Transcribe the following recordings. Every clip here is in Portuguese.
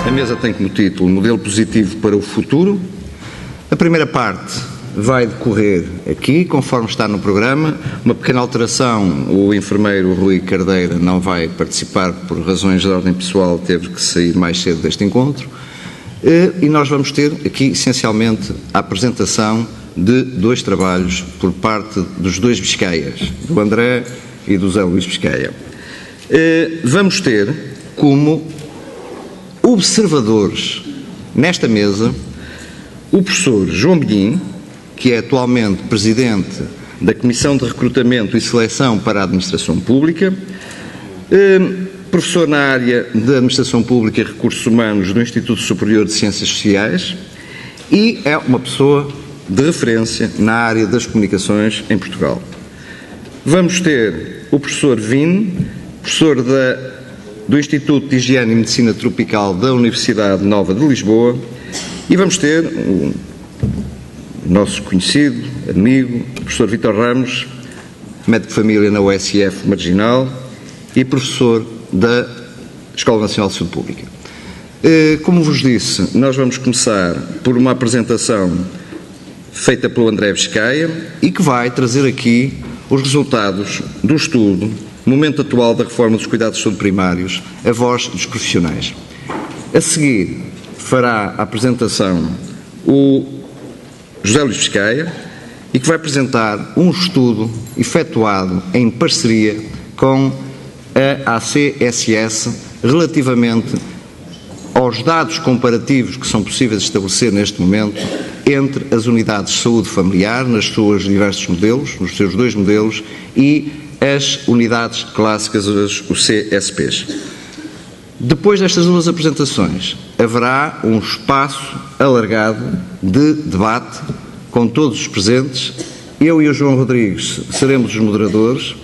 A mesa tem como título Modelo Positivo para o Futuro. A primeira parte vai decorrer aqui, conforme está no programa. Uma pequena alteração: o enfermeiro Rui Cardeira não vai participar por razões de ordem pessoal, teve que sair mais cedo deste encontro. E nós vamos ter aqui, essencialmente, a apresentação de dois trabalhos por parte dos dois Biscaias, do André e do Zé Luís Biscaia. Vamos ter como observadores nesta mesa o professor João Bilhin, que é atualmente presidente da Comissão de Recrutamento e Seleção para a Administração Pública, professor na área de Administração Pública e Recursos Humanos do Instituto Superior de Ciências Sociais e é uma pessoa de referência na área das comunicações em Portugal. Vamos ter o professor Vine, professor do Instituto de Higiene e Medicina Tropical da Universidade Nova de Lisboa, e vamos ter o nosso conhecido, amigo, professor Vítor Ramos, médico de família na USF Marginal e professor da Escola Nacional de Saúde Pública. Como vos disse, nós vamos começar por uma apresentação feita pelo André Biscaia e que vai trazer aqui os resultados do estudo Momento Atual da Reforma dos Cuidados de Saúde Primários, a voz dos profissionais. A seguir fará a apresentação o José Luís Biscaia e que vai apresentar um estudo efetuado em parceria com a ACSS relativamente aos dados comparativos que são possíveis estabelecer neste momento entre as unidades de saúde familiar, nas suas diversos modelos, nos seus dois modelos, e as unidades clássicas, os CSPs. Depois destas duas apresentações, haverá um espaço alargado de debate com todos os presentes. Eu e o João Rodrigues seremos os moderadores,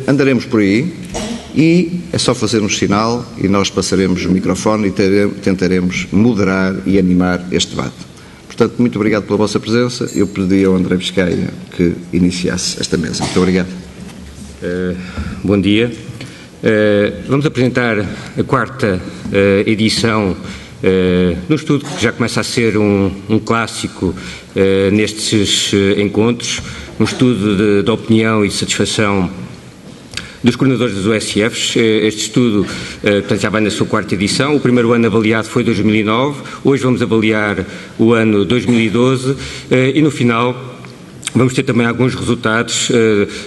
andaremos por aí e é só fazer um sinal e nós passaremos o microfone e tentaremos moderar e animar este debate. Portanto, muito obrigado pela vossa presença. Eu pedi ao André Biscaia que iniciasse esta mesa. Muito obrigado. Bom dia. Vamos apresentar a quarta edição de um estudo que já começa a ser um clássico nestes encontros, um estudo de opinião e de satisfação dos coordenadores das USFs. Este estudo portanto, já vai na sua quarta edição. O primeiro ano avaliado foi 2009, hoje vamos avaliar o ano 2012 e no final vamos ter também alguns resultados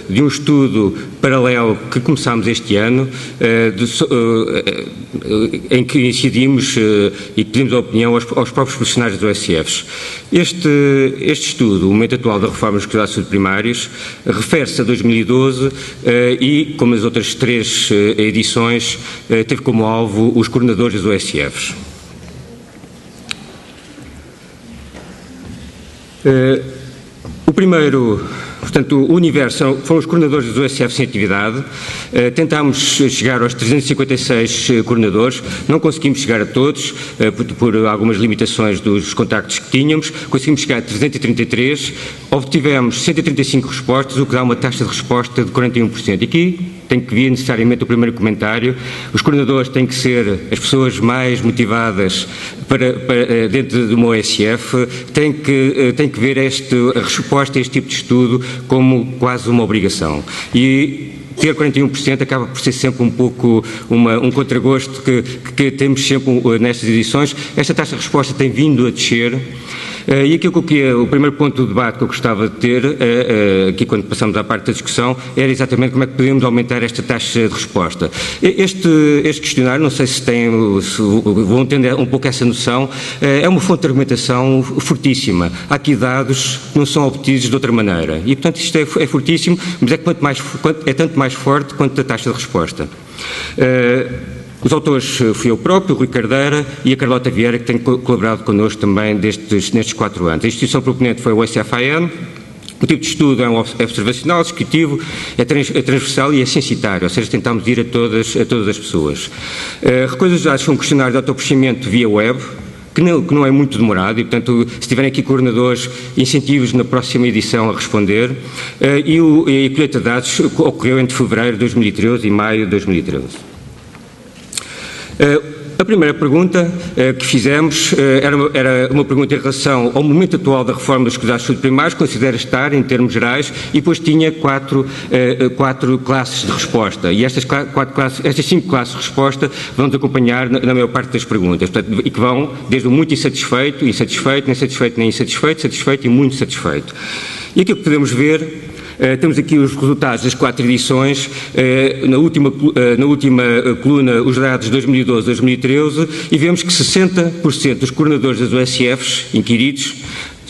de um estudo paralelo que começámos este ano, em que incidimos e pedimos a opinião aos próprios profissionais das USFs. Este estudo, o Momento Atual da Reforma dos Cuidados de Saúde Primários, refere-se a 2012 e, como as outras três edições, teve como alvo os coordenadores das USFs. O primeiro, portanto, o universo foram os coordenadores dos USFs em atividade. Tentámos chegar aos 356 coordenadores, não conseguimos chegar a todos, por algumas limitações dos contactos que tínhamos. Conseguimos chegar a 333, obtivemos 135 respostas, o que dá uma taxa de resposta de 41%. E aqui tem que vir necessariamente o primeiro comentário. Os coordenadores têm que ser as pessoas mais motivadas para dentro de uma OSF, têm que ver a resposta a este tipo de estudo como quase uma obrigação. E ter 41% acaba por ser sempre um pouco um contragosto que temos sempre nestas edições. Esta taxa de resposta tem vindo a descer. E aquilo que o primeiro ponto do debate que eu gostava de ter, aqui quando passamos à parte da discussão, era exatamente como é que podemos aumentar esta taxa de resposta. Este questionário, não sei se vão entender um pouco essa noção, é uma fonte de argumentação fortíssima. Há aqui dados que não são obtidos de outra maneira. E, portanto, isto é fortíssimo, mas é tanto mais forte quanto a taxa de resposta. Os autores fui eu próprio, o Rui Cardeira e a Carlota Vieira, que tem colaborado connosco também nestes 4 anos. A instituição proponente foi o USFAM. O tipo de estudo é observacional, descritivo, é transversal e é censitário, ou seja, tentámos ir a todas as pessoas. Recolha dos dados foi um questionário de autopreenchimento via web, que não é muito demorado e, portanto, se tiverem aqui coordenadores, incentivos na próxima edição a responder. E a colheita de dados ocorreu entre fevereiro de 2013 e maio de 2013. A primeira pergunta que fizemos era uma pergunta em relação ao momento atual da reforma dos cuidados de saúde primários, considera estar em termos gerais, e depois tinha quatro classes de resposta. E estas 5 classes de resposta vão-nos acompanhar na maior parte das perguntas, portanto, e que vão desde o muito insatisfeito, insatisfeito, nem satisfeito, nem insatisfeito, satisfeito e muito satisfeito. E aquilo que podemos ver, temos aqui os resultados das 4 edições, na última coluna os dados de 2012-2013, e vemos que 60% dos coordenadores das OSFs inquiridos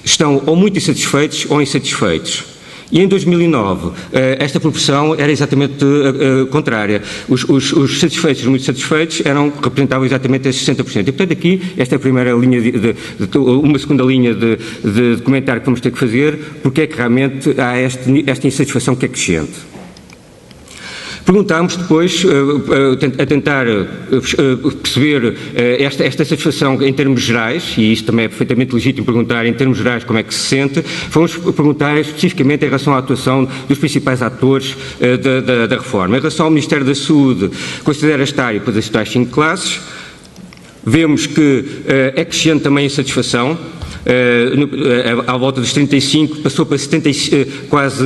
estão ou muito insatisfeitos ou insatisfeitos. E em 2009, esta proporção era exatamente contrária. Os satisfeitos e os muito satisfeitos representavam exatamente esses 60%. E, portanto, aqui, esta é a primeira linha, uma segunda linha de comentário que vamos ter que fazer, porque é que realmente há esta insatisfação que é crescente. Perguntámos depois, a tentar perceber esta satisfação em termos gerais, e isto também é perfeitamente legítimo perguntar em termos gerais como é que se sente, fomos perguntar especificamente em relação à atuação dos principais atores da reforma. Em relação ao Ministério da Saúde, considera estar para as tais 5 classes, vemos que é crescente também a insatisfação. À volta dos 35, passou para quase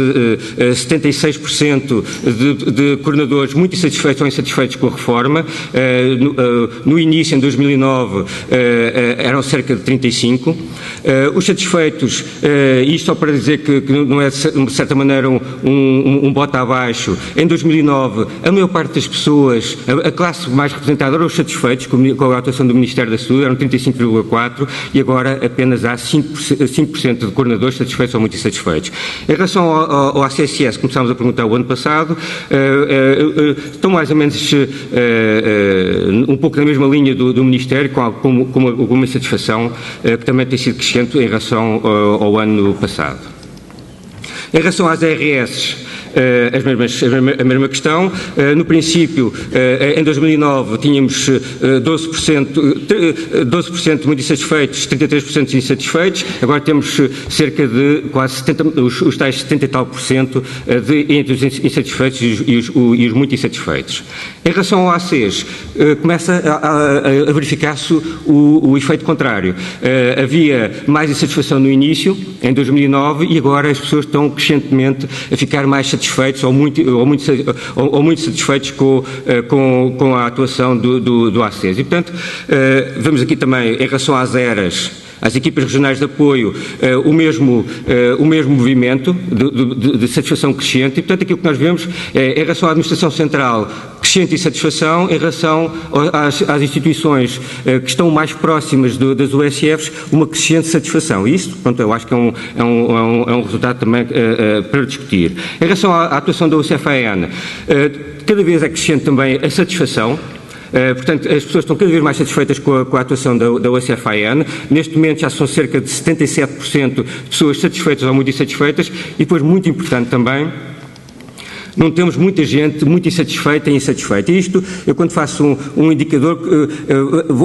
76% de coordenadores muito insatisfeitos ou insatisfeitos com a reforma. No início, em 2009, eram cerca de 35%. Os satisfeitos, isto só para dizer que não é de certa maneira um bota abaixo, em 2009 a maior parte das pessoas, a classe mais representada eram os satisfeitos com a atuação do Ministério da Saúde, eram 35,4%, e agora apenas há 5% de coordenadores satisfeitos ou muito insatisfeitos. Em relação ao ACSS, começámos a perguntar o ano passado, estão mais ou menos um pouco na mesma linha do Ministério, com alguma insatisfação que também tem sido crescente em relação ao ano passado. Em relação às ARS, a mesma questão. No princípio, em 2009, tínhamos 12% muito insatisfeitos, 33% insatisfeitos, agora temos cerca de quase 70%, os tais 70 e tal por cento entre os insatisfeitos e os muito insatisfeitos. Em relação ao ACs, começa a verificar-se o efeito contrário. Havia mais insatisfação no início, em 2009, e agora as pessoas estão crescentemente a ficar mais satisfeitos ou muito satisfeitos com a atuação do ACES. E, portanto, vemos aqui também, em relação às ERAs, às equipas regionais de apoio, o mesmo movimento de satisfação crescente, e, portanto, aquilo que nós vemos é, em relação à administração central, crescente insatisfação, em relação às instituições que estão mais próximas das USFs, uma crescente satisfação. E isto, pronto, eu acho que é um resultado também para discutir. Em relação à atuação da UCFAN, cada vez é crescente também a satisfação. Portanto, as pessoas estão cada vez mais satisfeitas com a atuação da UCFAN. Neste momento já são cerca de 77% de pessoas satisfeitas ou muito insatisfeitas, e depois, muito importante também, não temos muita gente muito insatisfeita e insatisfeita. E isto, eu quando faço um indicador,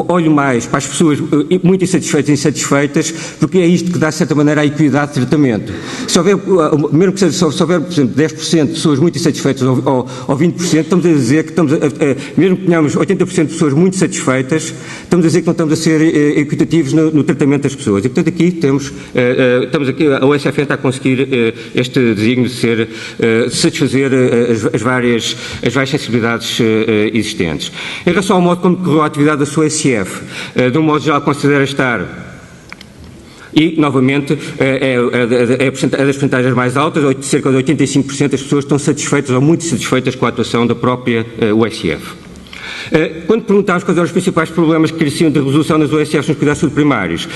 olho mais para as pessoas muito insatisfeitas e insatisfeitas, porque é isto que dá, de certa maneira, a equidade de tratamento. Se houver, mesmo que se houver, por exemplo, 10% de pessoas muito insatisfeitas ou 20%, estamos a dizer que mesmo que tenhamos 80% de pessoas muito satisfeitas, estamos a dizer que não estamos a ser equitativos no tratamento das pessoas. E, portanto, aqui estamos aqui, a USFN está a conseguir este desígnio de satisfazer as várias sensibilidades existentes. Em relação ao modo como correu a atividade da sua SF, de um modo geral considera estar, e, novamente, é das percentagens mais altas, cerca de 85% das pessoas estão satisfeitas ou muito satisfeitas com a atuação da própria USF. Quando perguntámos quais eram os principais problemas que careciam de resolução nas USFs nos cuidados de saúde primários,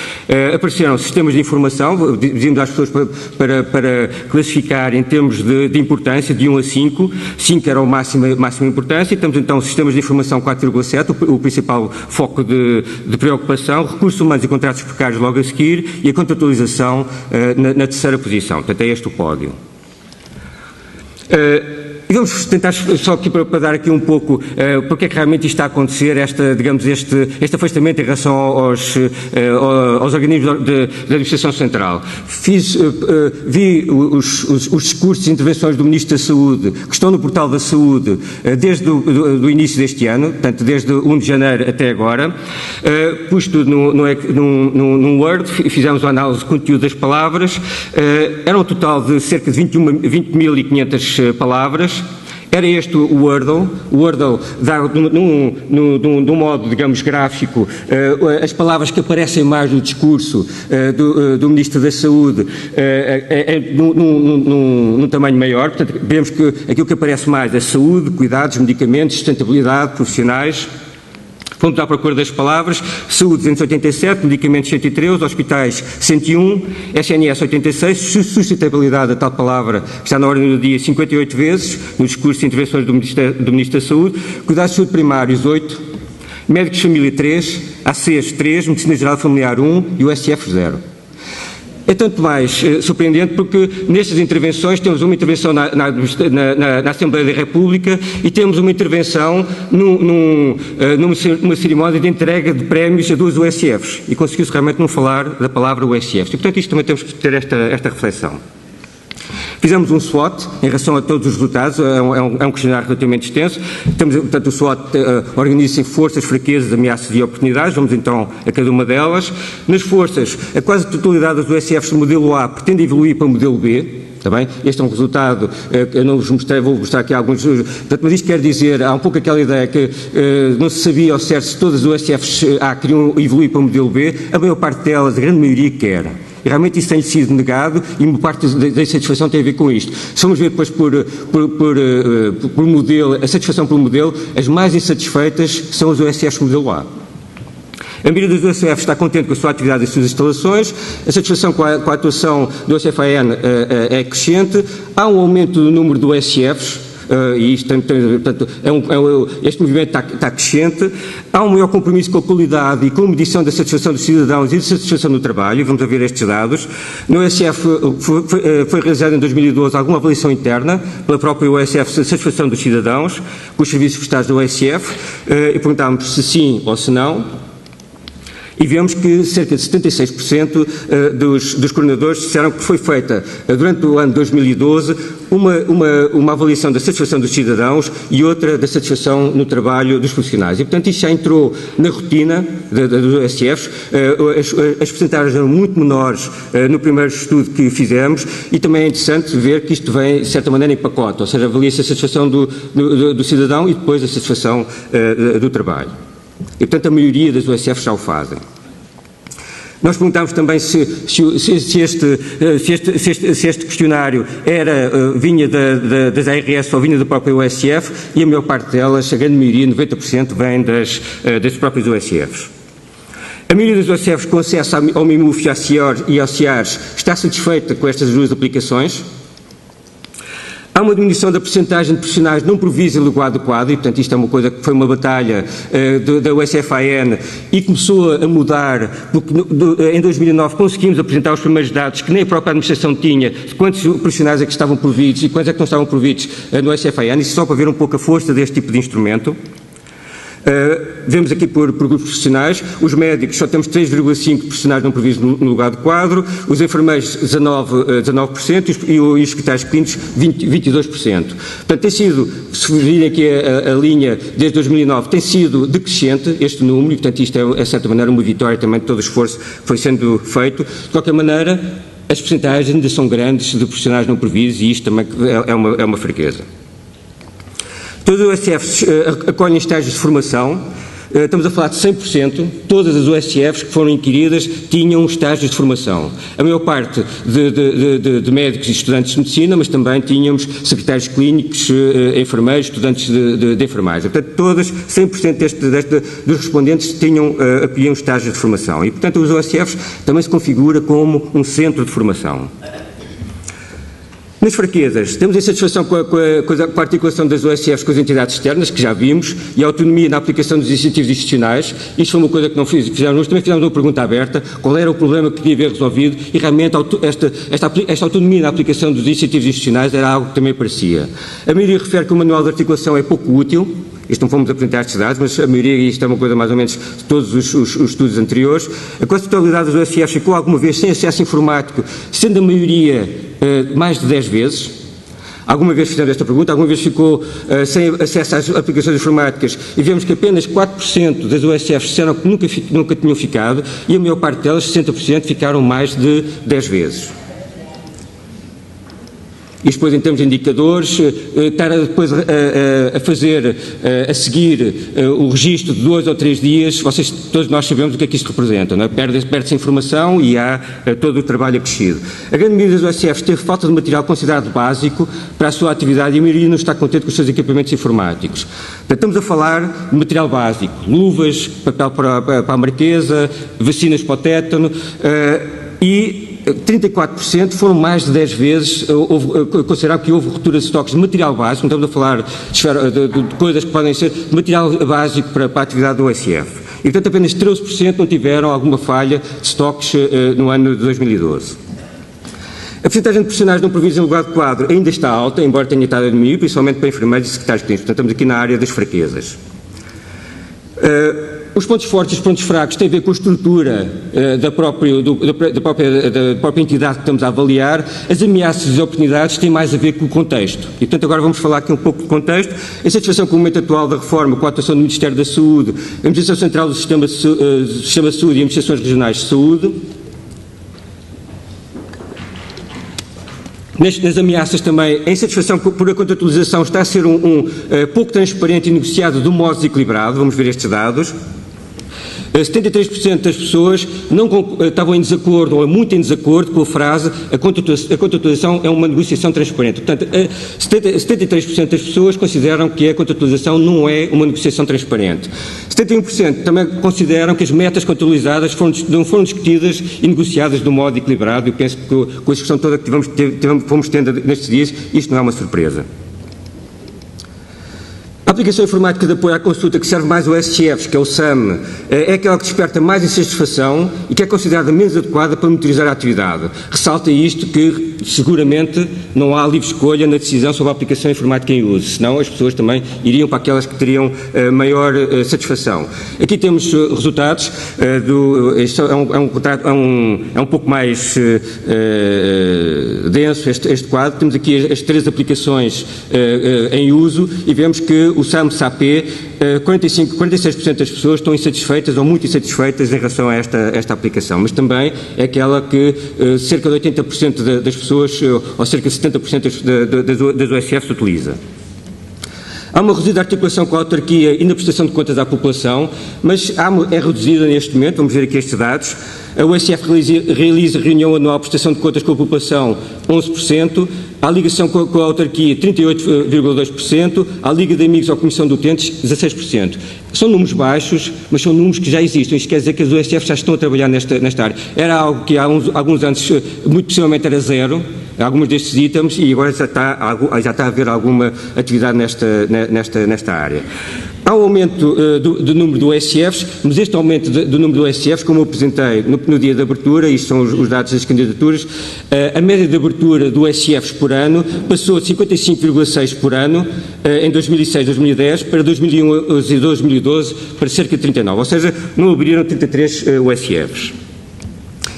apareceram sistemas de informação, dizíamos às pessoas para classificar em termos de importância, de 1 a 5, 5 era o máxima importância, e temos então sistemas de informação 4,7, o principal foco de preocupação, recursos humanos e contratos precários logo a seguir, e a contratualização na terceira posição. Portanto, é este o pódio. vamos tentar, só aqui para dar aqui um pouco, porque é que realmente isto está a acontecer, este afastamento em relação aos organismos da Administração Central. Vi os discursos e intervenções do Ministro da Saúde, que estão no portal da Saúde, desde o início deste ano, portanto, desde 1 de janeiro até agora. Pus tudo num Word, fizemos a análise de conteúdo das palavras, era um total de cerca de 20.500 palavras. Era este o Wordle. O Wordle dá, num modo, digamos, gráfico, as palavras que aparecem mais no discurso do Ministro da Saúde num tamanho maior. Portanto, vemos que aquilo que aparece mais é saúde, cuidados, medicamentos, sustentabilidade, profissionais. Fomos à procura das palavras: saúde 287, medicamentos 113, hospitais 101, SNS 86, sustentabilidade, a tal palavra que está na ordem do dia 58 vezes, no discurso de intervenções do Ministro da Saúde, cuidados de saúde primários 8, médicos de família 3, ACs 3, medicina geral familiar 1 e o SF 0. É tanto mais surpreendente porque nestas intervenções temos uma intervenção na Assembleia da República e temos uma intervenção numa cerimónia de entrega de prémios a 2 USFs, e conseguiu-se realmente não falar da palavra USFs. E, portanto, isto também temos que ter esta reflexão. Fizemos um SWOT em relação a todos os resultados, é um questionário relativamente extenso. Portanto, o SWOT organiza-se em forças, fraquezas, ameaças e oportunidades. Vamos então a cada uma delas. Nas forças, a quase totalidade das USFs do modelo A pretende evoluir para o modelo B. Está bem? Este é um resultado que eu não vos mostrei, vou mostrar aqui alguns. Portanto, mas isto quer dizer, há um pouco aquela ideia que não se sabia ao certo se todas as USFs A queriam evoluir para o modelo B. A maior parte delas, a grande maioria, quer. E realmente isso tem sido negado e uma parte da insatisfação tem a ver com isto. Se vamos ver depois por modelo, a satisfação por modelo, as mais insatisfeitas são as USFs modelo A. A maioria dos USFs está contente com a sua atividade e as suas instalações, a satisfação com a atuação do USFAN é crescente, há um aumento do número de USFs, e isto portanto, este movimento está crescente, há um maior compromisso com a qualidade e com a medição da satisfação dos cidadãos e da satisfação no trabalho, e vamos a ver estes dados. No USF foi realizada em 2012 alguma avaliação interna pela própria USF de satisfação dos cidadãos com os serviços prestados da USF, e perguntámos se sim ou se não. E vemos que cerca de 76% dos coordenadores disseram que foi feita, durante o ano de 2012, uma avaliação da satisfação dos cidadãos e outra da satisfação no trabalho dos profissionais. E, portanto, isto já entrou na rotina dos USFs. As percentagens eram muito menores no primeiro estudo que fizemos, e também é interessante ver que isto vem, de certa maneira, em pacote, ou seja, avalia-se a satisfação do cidadão e depois a satisfação do trabalho. E, portanto, a maioria das USFs já o fazem. Nós perguntámos também se este questionário vinha das ARS ou vinha da própria USF, e a maior parte delas, a grande maioria, 90%, vem das próprias USFs. A maioria das USFs com acesso ao MIMUF e ao CIARS está satisfeita com estas duas aplicações. Há uma diminuição da percentagem de profissionais não providos em lugar adequado, e, portanto, isto é uma coisa que foi uma batalha da USFAN e começou a mudar, porque em 2009 conseguimos apresentar os primeiros dados que nem a própria administração tinha, de quantos profissionais é que estavam providos e quantos é que não estavam providos no USFAN, isso só para ver um pouco a força deste tipo de instrumento. Vemos aqui por grupos profissionais, os médicos só temos 3,5 profissionais não previstos no lugar de quadro, os enfermeiros 19% e os secretários clínicos 22%. Portanto, tem sido, se virem aqui a linha desde 2009, tem sido decrescente este número, e, portanto, isto é, de certa maneira, uma vitória também de todo o esforço que foi sendo feito. De qualquer maneira, as percentagens ainda são grandes de profissionais não previstos, e isto também é uma fraqueza. Todas as USFs acolhem estágios de formação, estamos a falar de 100%, todas as USFs que foram inquiridas tinham estágios de formação. A maior parte de médicos e estudantes de medicina, mas também tínhamos secretários clínicos, enfermeiros, estudantes de enfermagem. Portanto, todas, 100% dos respondentes acolhiam estágios de formação. E, portanto, os USFs também se configura como um centro de formação. Nas fraquezas, temos insatisfação com a articulação das OSFs com as entidades externas, que já vimos, e a autonomia na aplicação dos incentivos institucionais. Isto foi uma coisa que não fizemos hoje. Também fizemos uma pergunta aberta, qual era o problema que podia haver resolvido, e realmente esta autonomia na aplicação dos incentivos institucionais era algo que também aparecia. A maioria refere que o manual de articulação é pouco útil. Isto não fomos apresentar estes dados, mas a maioria, e isto é uma coisa mais ou menos de todos os estudos anteriores, a quase totalidade das OSFs ficou alguma vez sem acesso informático, sendo a maioria mais de 10 vezes. Alguma vez fizemos esta pergunta, alguma vez ficou sem acesso às aplicações informáticas, e vemos que apenas 4% das OSFs disseram que nunca tinham ficado, e a maior parte delas, 60%, ficaram mais de 10 vezes. E depois, em termos de indicadores, estar depois a seguir o registro de 2 ou 3 dias, todos nós sabemos o que é que isto representa, não é? Perde-se informação e há todo o trabalho acrescido. A grande maioria das OSFs teve falta de material considerado básico para a sua atividade e a maioria não está contente com os seus equipamentos informáticos. Portanto, estamos a falar de material básico, luvas, papel para a marquesa, vacinas para o tétano e 34% foram mais de 10 vezes, consideraram que houve ruptura de estoques de material básico, não estamos a falar de coisas que podem ser material básico para a atividade do OSF. E, portanto, apenas 13% não tiveram alguma falha de estoques no ano de 2012. A percentagem de profissionais não providos em lugar de quadro ainda está alta, embora tenha estado a diminuir, principalmente para enfermeiros e secretários clínicos. Portanto, estamos aqui na área das fraquezas. Os pontos fortes e os pontos fracos têm a ver com a estrutura da própria entidade que estamos a avaliar. As ameaças e as oportunidades têm mais a ver com o contexto. E, portanto, agora vamos falar aqui um pouco do contexto. A satisfação com o momento atual da reforma, com a atuação do Ministério da Saúde, a Administração Central do Sistema de Saúde e as Administrações Regionais de Saúde. Nas ameaças também, a insatisfação por a contratualização está a ser pouco transparente e negociado de um modo desequilibrado. Vamos ver estes dados. 73% das pessoas estavam em desacordo, ou muito em desacordo com a frase a contratualização é uma negociação transparente. Portanto, 73% das pessoas consideram que a contratualização não é uma negociação transparente. 71% também consideram que as metas contratualizadas não foram discutidas e negociadas de um modo equilibrado. Eu penso que com a discussão toda que fomos tendo nestes dias, isto não é uma surpresa. A aplicação informática de apoio à consulta que serve mais ao SCFs, que é o SAM, é aquela que desperta mais insatisfação e que é considerada menos adequada para monitorizar a atividade. Ressalta isto que, seguramente, não há livre escolha na decisão sobre a aplicação informática em uso, senão as pessoas também iriam para aquelas que teriam maior satisfação. Aqui temos resultados, é um pouco mais denso este quadro. Temos aqui as 3 aplicações em uso e vemos que o SAM-SAP, 46% das pessoas estão insatisfeitas ou muito insatisfeitas em relação a esta aplicação, mas também é aquela que cerca de 80% das pessoas, ou cerca de 70% das OSFs utiliza. Há uma reduzida articulação com a autarquia e na prestação de contas à população, mas é reduzida neste momento, vamos ver aqui estes dados. A OSF realiza reunião anual de prestação de contas com a população, 11%, a ligação com a autarquia, 38,2%, a Liga de Amigos ou Comissão de Utentes, 16%. São números baixos, mas são números que já existem. Isto quer dizer que as OSF já estão a trabalhar nesta área. Era algo que há alguns anos, muito possivelmente, era zero, alguns destes itens, e agora já está a haver alguma atividade nesta área. Há um aumento do número de OSFs, mas este aumento do número de OSFs, como eu apresentei no dia de abertura, isto são os dados das candidaturas, a média de abertura do OSFs por ano passou de 55,6 por ano em 2006-2010 para 2011 e 2012 para cerca de 39, ou seja, não abriram 33 OSFs.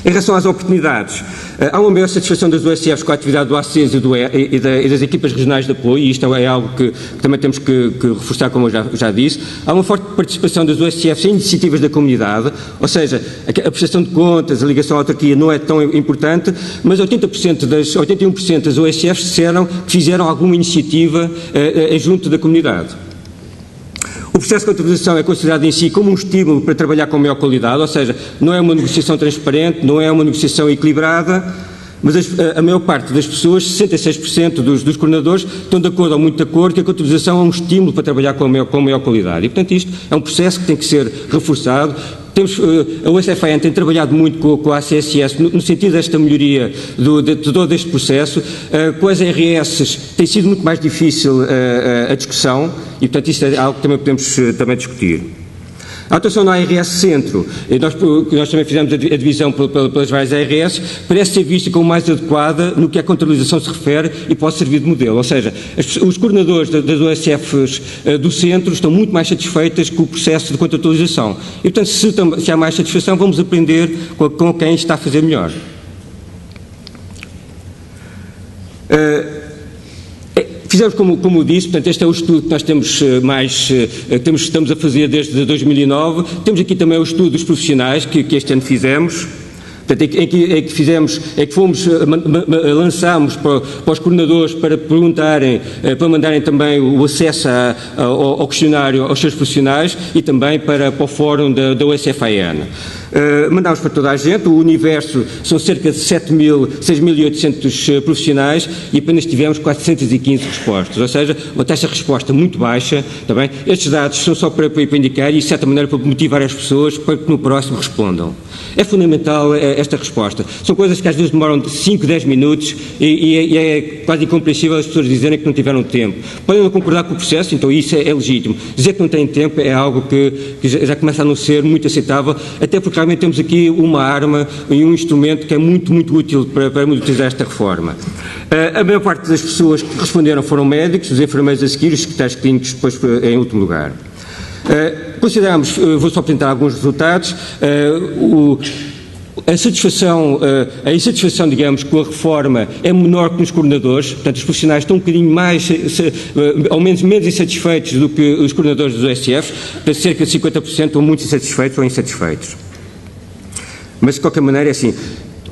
Em relação às oportunidades, há uma maior satisfação das OSFs com a atividade do ACES e das equipas regionais de apoio, e isto é algo que também temos que reforçar, como eu já disse. Há uma forte participação das OSFs em iniciativas da comunidade, ou seja, a prestação de contas, a ligação à autarquia não é tão importante, mas 81% das OSFs disseram que fizeram alguma iniciativa junto da comunidade. O processo de contratualização é considerado em si como um estímulo para trabalhar com maior qualidade, ou seja, não é uma negociação transparente, não é uma negociação equilibrada, mas a maior parte das pessoas, 66% dos coordenadores, estão de acordo ou muito de acordo que a contratualização é um estímulo para trabalhar com maior qualidade. E, portanto, isto é um processo que tem que ser reforçado. a USF-AN tem trabalhado muito com a ACSS no sentido desta melhoria de todo este processo. Com as RS tem sido muito mais difícil a discussão e, portanto, isto é algo que também podemos também discutir. A atuação na ARS Centro, nós também fizemos a divisão pelas várias ARS, parece ser vista como mais adequada no que à contabilização se refere e pode servir de modelo. Ou seja, os coordenadores das OSFs do Centro estão muito mais satisfeitas com o processo de contabilização. E, portanto, se há mais satisfação, vamos aprender com quem está a fazer melhor. Fizemos, como disse, portanto, este é o estudo que nós estamos a fazer desde 2009. Temos aqui também o estudo dos profissionais que este ano fizemos. Portanto, lançámos para os coordenadores para perguntarem, para mandarem também o acesso ao questionário aos seus profissionais e também para o fórum da USF-AN. Mandámos para toda a gente, o universo são cerca de 6.800 profissionais e apenas tivemos 415 respostas, ou seja, uma taxa de resposta muito baixa. Também. Estes dados são só para indicar e, de certa maneira, para motivar as pessoas para que no próximo respondam. É fundamental esta resposta. São coisas que às vezes demoram 5, 10 minutos e é quase incompreensível as pessoas dizerem que não tiveram tempo. Podem não concordar com o processo, então isso é legítimo. Dizer que não têm tempo é algo que já começa a não ser muito aceitável, até porque realmente temos aqui uma arma e um instrumento que é muito, muito útil para monitorizar esta reforma. A maior parte das pessoas que responderam foram médicos, os enfermeiros a seguir, os secretários clínicos depois em último lugar. Consideramos, vou só apresentar alguns resultados, a insatisfação, digamos, com a reforma é menor que nos coordenadores, portanto, os profissionais estão um bocadinho mais, ao menos insatisfeitos do que os coordenadores dos OSF, cerca de 50% estão muito insatisfeitos ou insatisfeitos. Mas, de qualquer maneira, é assim,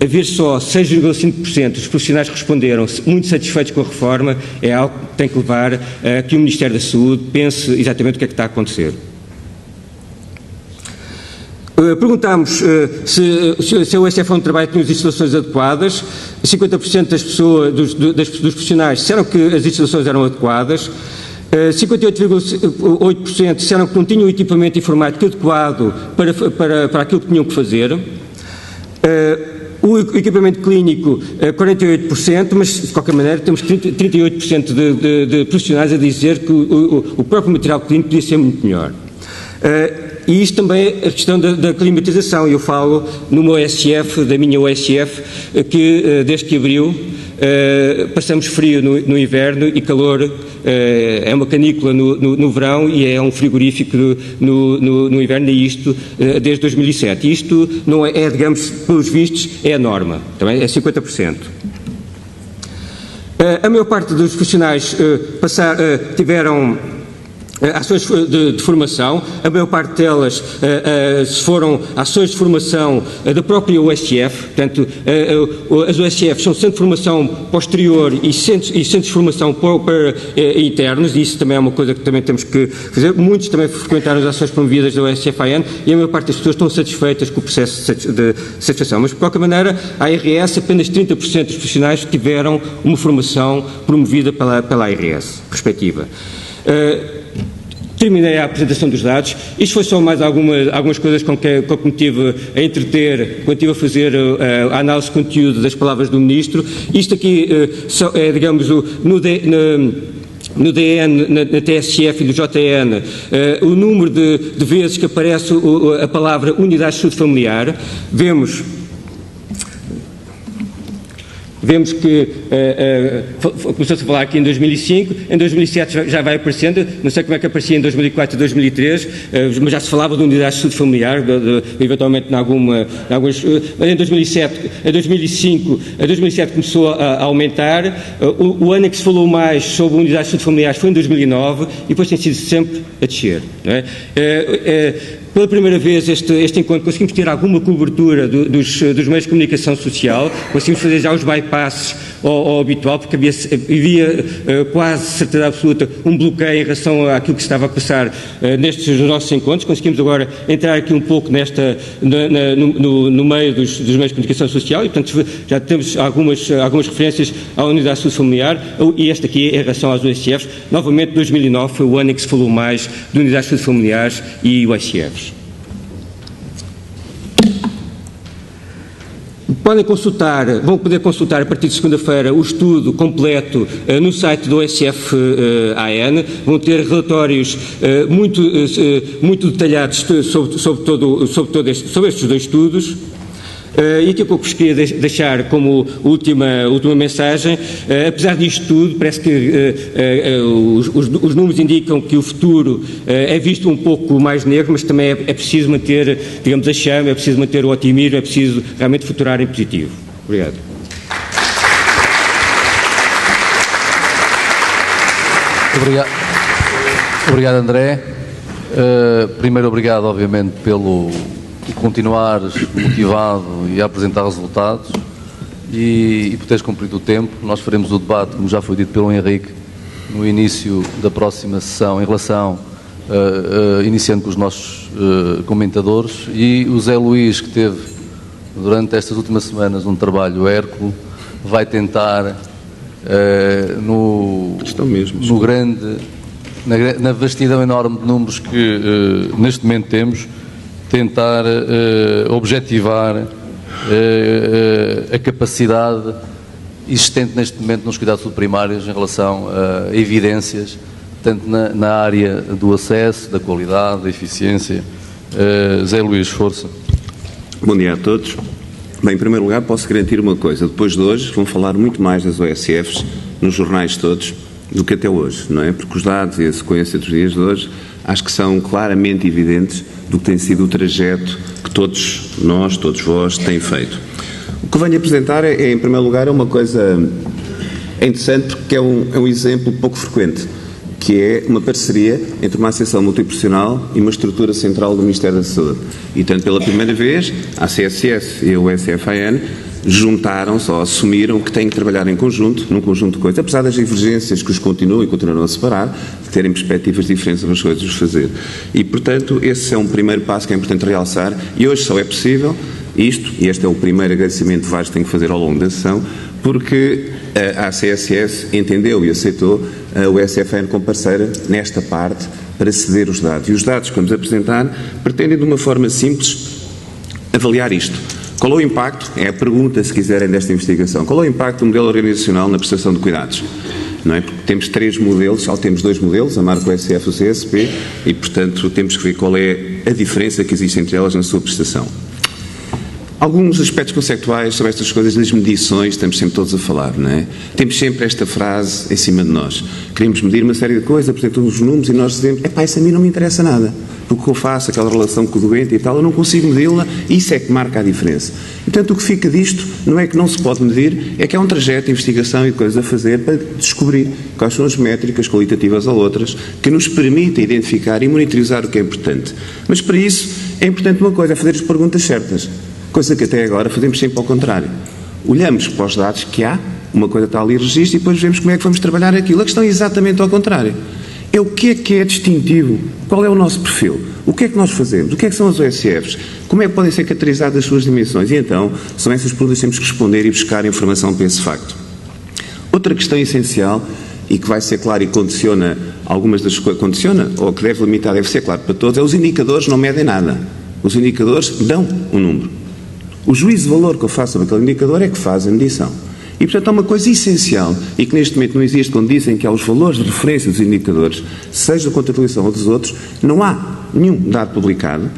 haver só 6,5% dos profissionais que responderam muito satisfeitos com a reforma é algo que tem que levar a que o Ministério da Saúde pense exatamente o que é que está a acontecer. Perguntámos se a USF-AN trabalho tinha as instalações adequadas. 50% das pessoas, dos profissionais disseram que as instalações eram adequadas. 58,8% disseram que não tinham o equipamento informático adequado para aquilo que tinham que fazer. O equipamento clínico, 48%, mas de qualquer maneira temos 38% de profissionais a dizer que o próprio material clínico podia ser muito melhor. E isto também é a questão da climatização. Eu falo numa OSF, da minha OSF, que desde que abriu passamos frio no inverno e calor, é uma canícula no verão e é um frigorífico no inverno, e isto desde 2007. Isto não é, digamos, pelos vistos, é a norma, também é 50%. A maior parte dos profissionais tiveram ações de formação, a maior parte delas foram ações de formação da própria USF, portanto, as USF são centros de formação posterior e centros de formação para internos, e isso também é uma coisa que também temos que fazer. Muitos também frequentaram as ações promovidas da USF-AN e a maior parte das pessoas estão satisfeitas com o processo de satisfação, mas, de qualquer maneira, a ARS, apenas 30% dos profissionais tiveram uma formação promovida pela ARS respectiva. Terminei a apresentação dos dados. Isto foi só mais algumas coisas com que me tive a entreter quando estive a fazer a análise de conteúdo das palavras do Ministro. Isto aqui é, digamos, no DN, na TSF e no JN, o número de vezes que aparece a palavra Unidade de Saúde Familiar. Vemos que começou-se a falar aqui em 2005, em 2007 já vai aparecendo, não sei como é que aparecia em 2004 e 2003, mas já se falava de unidades de saúde familiar, eventualmente em algumas, mas em 2007 começou a aumentar. O ano em que se falou mais sobre unidades de saúde familiares foi em 2009 e depois tem sido sempre a descer. Não é? Pela primeira vez este encontro conseguimos ter alguma cobertura dos meios de comunicação social, conseguimos fazer já os bypasses ao habitual, porque havia quase certeza absoluta um bloqueio em relação àquilo que se estava a passar nestes nossos encontros. Conseguimos agora entrar aqui um pouco no meio dos meios de comunicação social e, portanto, já temos algumas referências à unidade de saúde familiar, e esta aqui em relação às USFs. Novamente, 2009 foi o ano em que se falou mais de unidades de saúde familiares e USFs. Vão poder consultar a partir de segunda-feira o estudo completo no site do OSF-AN. Vão ter relatórios muito detalhados sobre estes dois estudos. E aquilo que eu vos queria deixar como última mensagem, apesar disto tudo, parece que os números indicam que o futuro é visto um pouco mais negro, mas também é preciso manter, digamos, a chama, é preciso manter o otimismo, é preciso realmente futurar em positivo. Obrigado. Obrigado, André. Primeiro, obrigado, obviamente, pelo continuar motivado e a apresentar resultados e por teres cumprido o tempo. Nós faremos o debate, como já foi dito pelo Henrique, no início da próxima sessão, em relação, iniciando com os nossos comentadores, e o Zé Luís, que teve durante estas últimas semanas um trabalho hérculo, vai tentar na vastidão enorme de números que neste momento temos, tentar objetivar a capacidade existente neste momento nos cuidados primários em relação a evidências, tanto na área do acesso, da qualidade, da eficiência. Zé Luís, força. Bom dia a todos. Bem, em primeiro lugar, posso garantir uma coisa. Depois de hoje, vão falar muito mais das OSFs nos jornais todos do que até hoje, não é? Porque os dados e a sequência dos dias de hoje acho que são claramente evidentes do que tem sido o trajeto que todos nós, todos vós, têm feito. O que eu venho apresentar em primeiro lugar, é uma coisa interessante, porque é um exemplo pouco frequente, que é uma parceria entre uma associação multiprofissional e uma estrutura central do Ministério da Saúde. E, tanto pela primeira vez, a CSS e o OSF-AN juntaram-se ou assumiram que têm que trabalhar em conjunto, num conjunto de coisas, apesar das divergências que os continuam e continuarão a separar, de terem perspectivas diferentes sobre as coisas de fazer. E, portanto, esse é um primeiro passo que é importante realçar, e hoje só é possível isto, e este é o primeiro agradecimento que vários têm que fazer ao longo da sessão, porque a CSS entendeu e aceitou o OSF-AN como parceira nesta parte para ceder os dados. E os dados que vamos apresentar pretendem, de uma forma simples, avaliar isto. Qual é o impacto, é a pergunta, se quiserem, desta investigação, qual é o impacto do modelo organizacional na prestação de cuidados? Não é? Porque temos três modelos, ou temos dois modelos, a marca OSF e o CSP, e, portanto, temos que ver qual é a diferença que existe entre elas na sua prestação. Alguns aspectos conceptuais sobre estas coisas das medições, estamos sempre todos a falar, não é? Temos sempre esta frase em cima de nós. Queremos medir uma série de coisas, apresentamos os números e nós dizemos, isso a mim não me interessa nada. Porque o que eu faço, aquela relação com o doente e tal, eu não consigo medi-la, e isso é que marca a diferença. E, portanto, o que fica disto não é que não se pode medir, é que há um trajeto de investigação e de coisas a fazer para descobrir quais são as métricas qualitativas ou outras que nos permitem identificar e monitorizar o que é importante. Mas para isso é importante uma coisa, é fazer as perguntas certas. Coisa que até agora fazemos sempre ao contrário. Olhamos para os dados que há, uma coisa está ali registro, e depois vemos como é que vamos trabalhar aquilo. A questão é exatamente ao contrário. É o que é distintivo? Qual é o nosso perfil? O que é que nós fazemos? O que é que são as OSFs? Como é que podem ser caracterizadas as suas dimensões? E então, são essas perguntas que temos que responder e buscar informação para esse facto. Outra questão essencial, e que vai ser claro e condiciona algumas das coisas, ou que deve limitar, deve ser claro para todos, é os indicadores não medem nada. Os indicadores dão um número. O juízo de valor que eu faço sobre aquele indicador é que faz a medição. E, portanto, há uma coisa essencial, e que neste momento não existe quando dizem que há os valores de referência dos indicadores, seja da contabilização ou dos outros, não há nenhum dado publicado.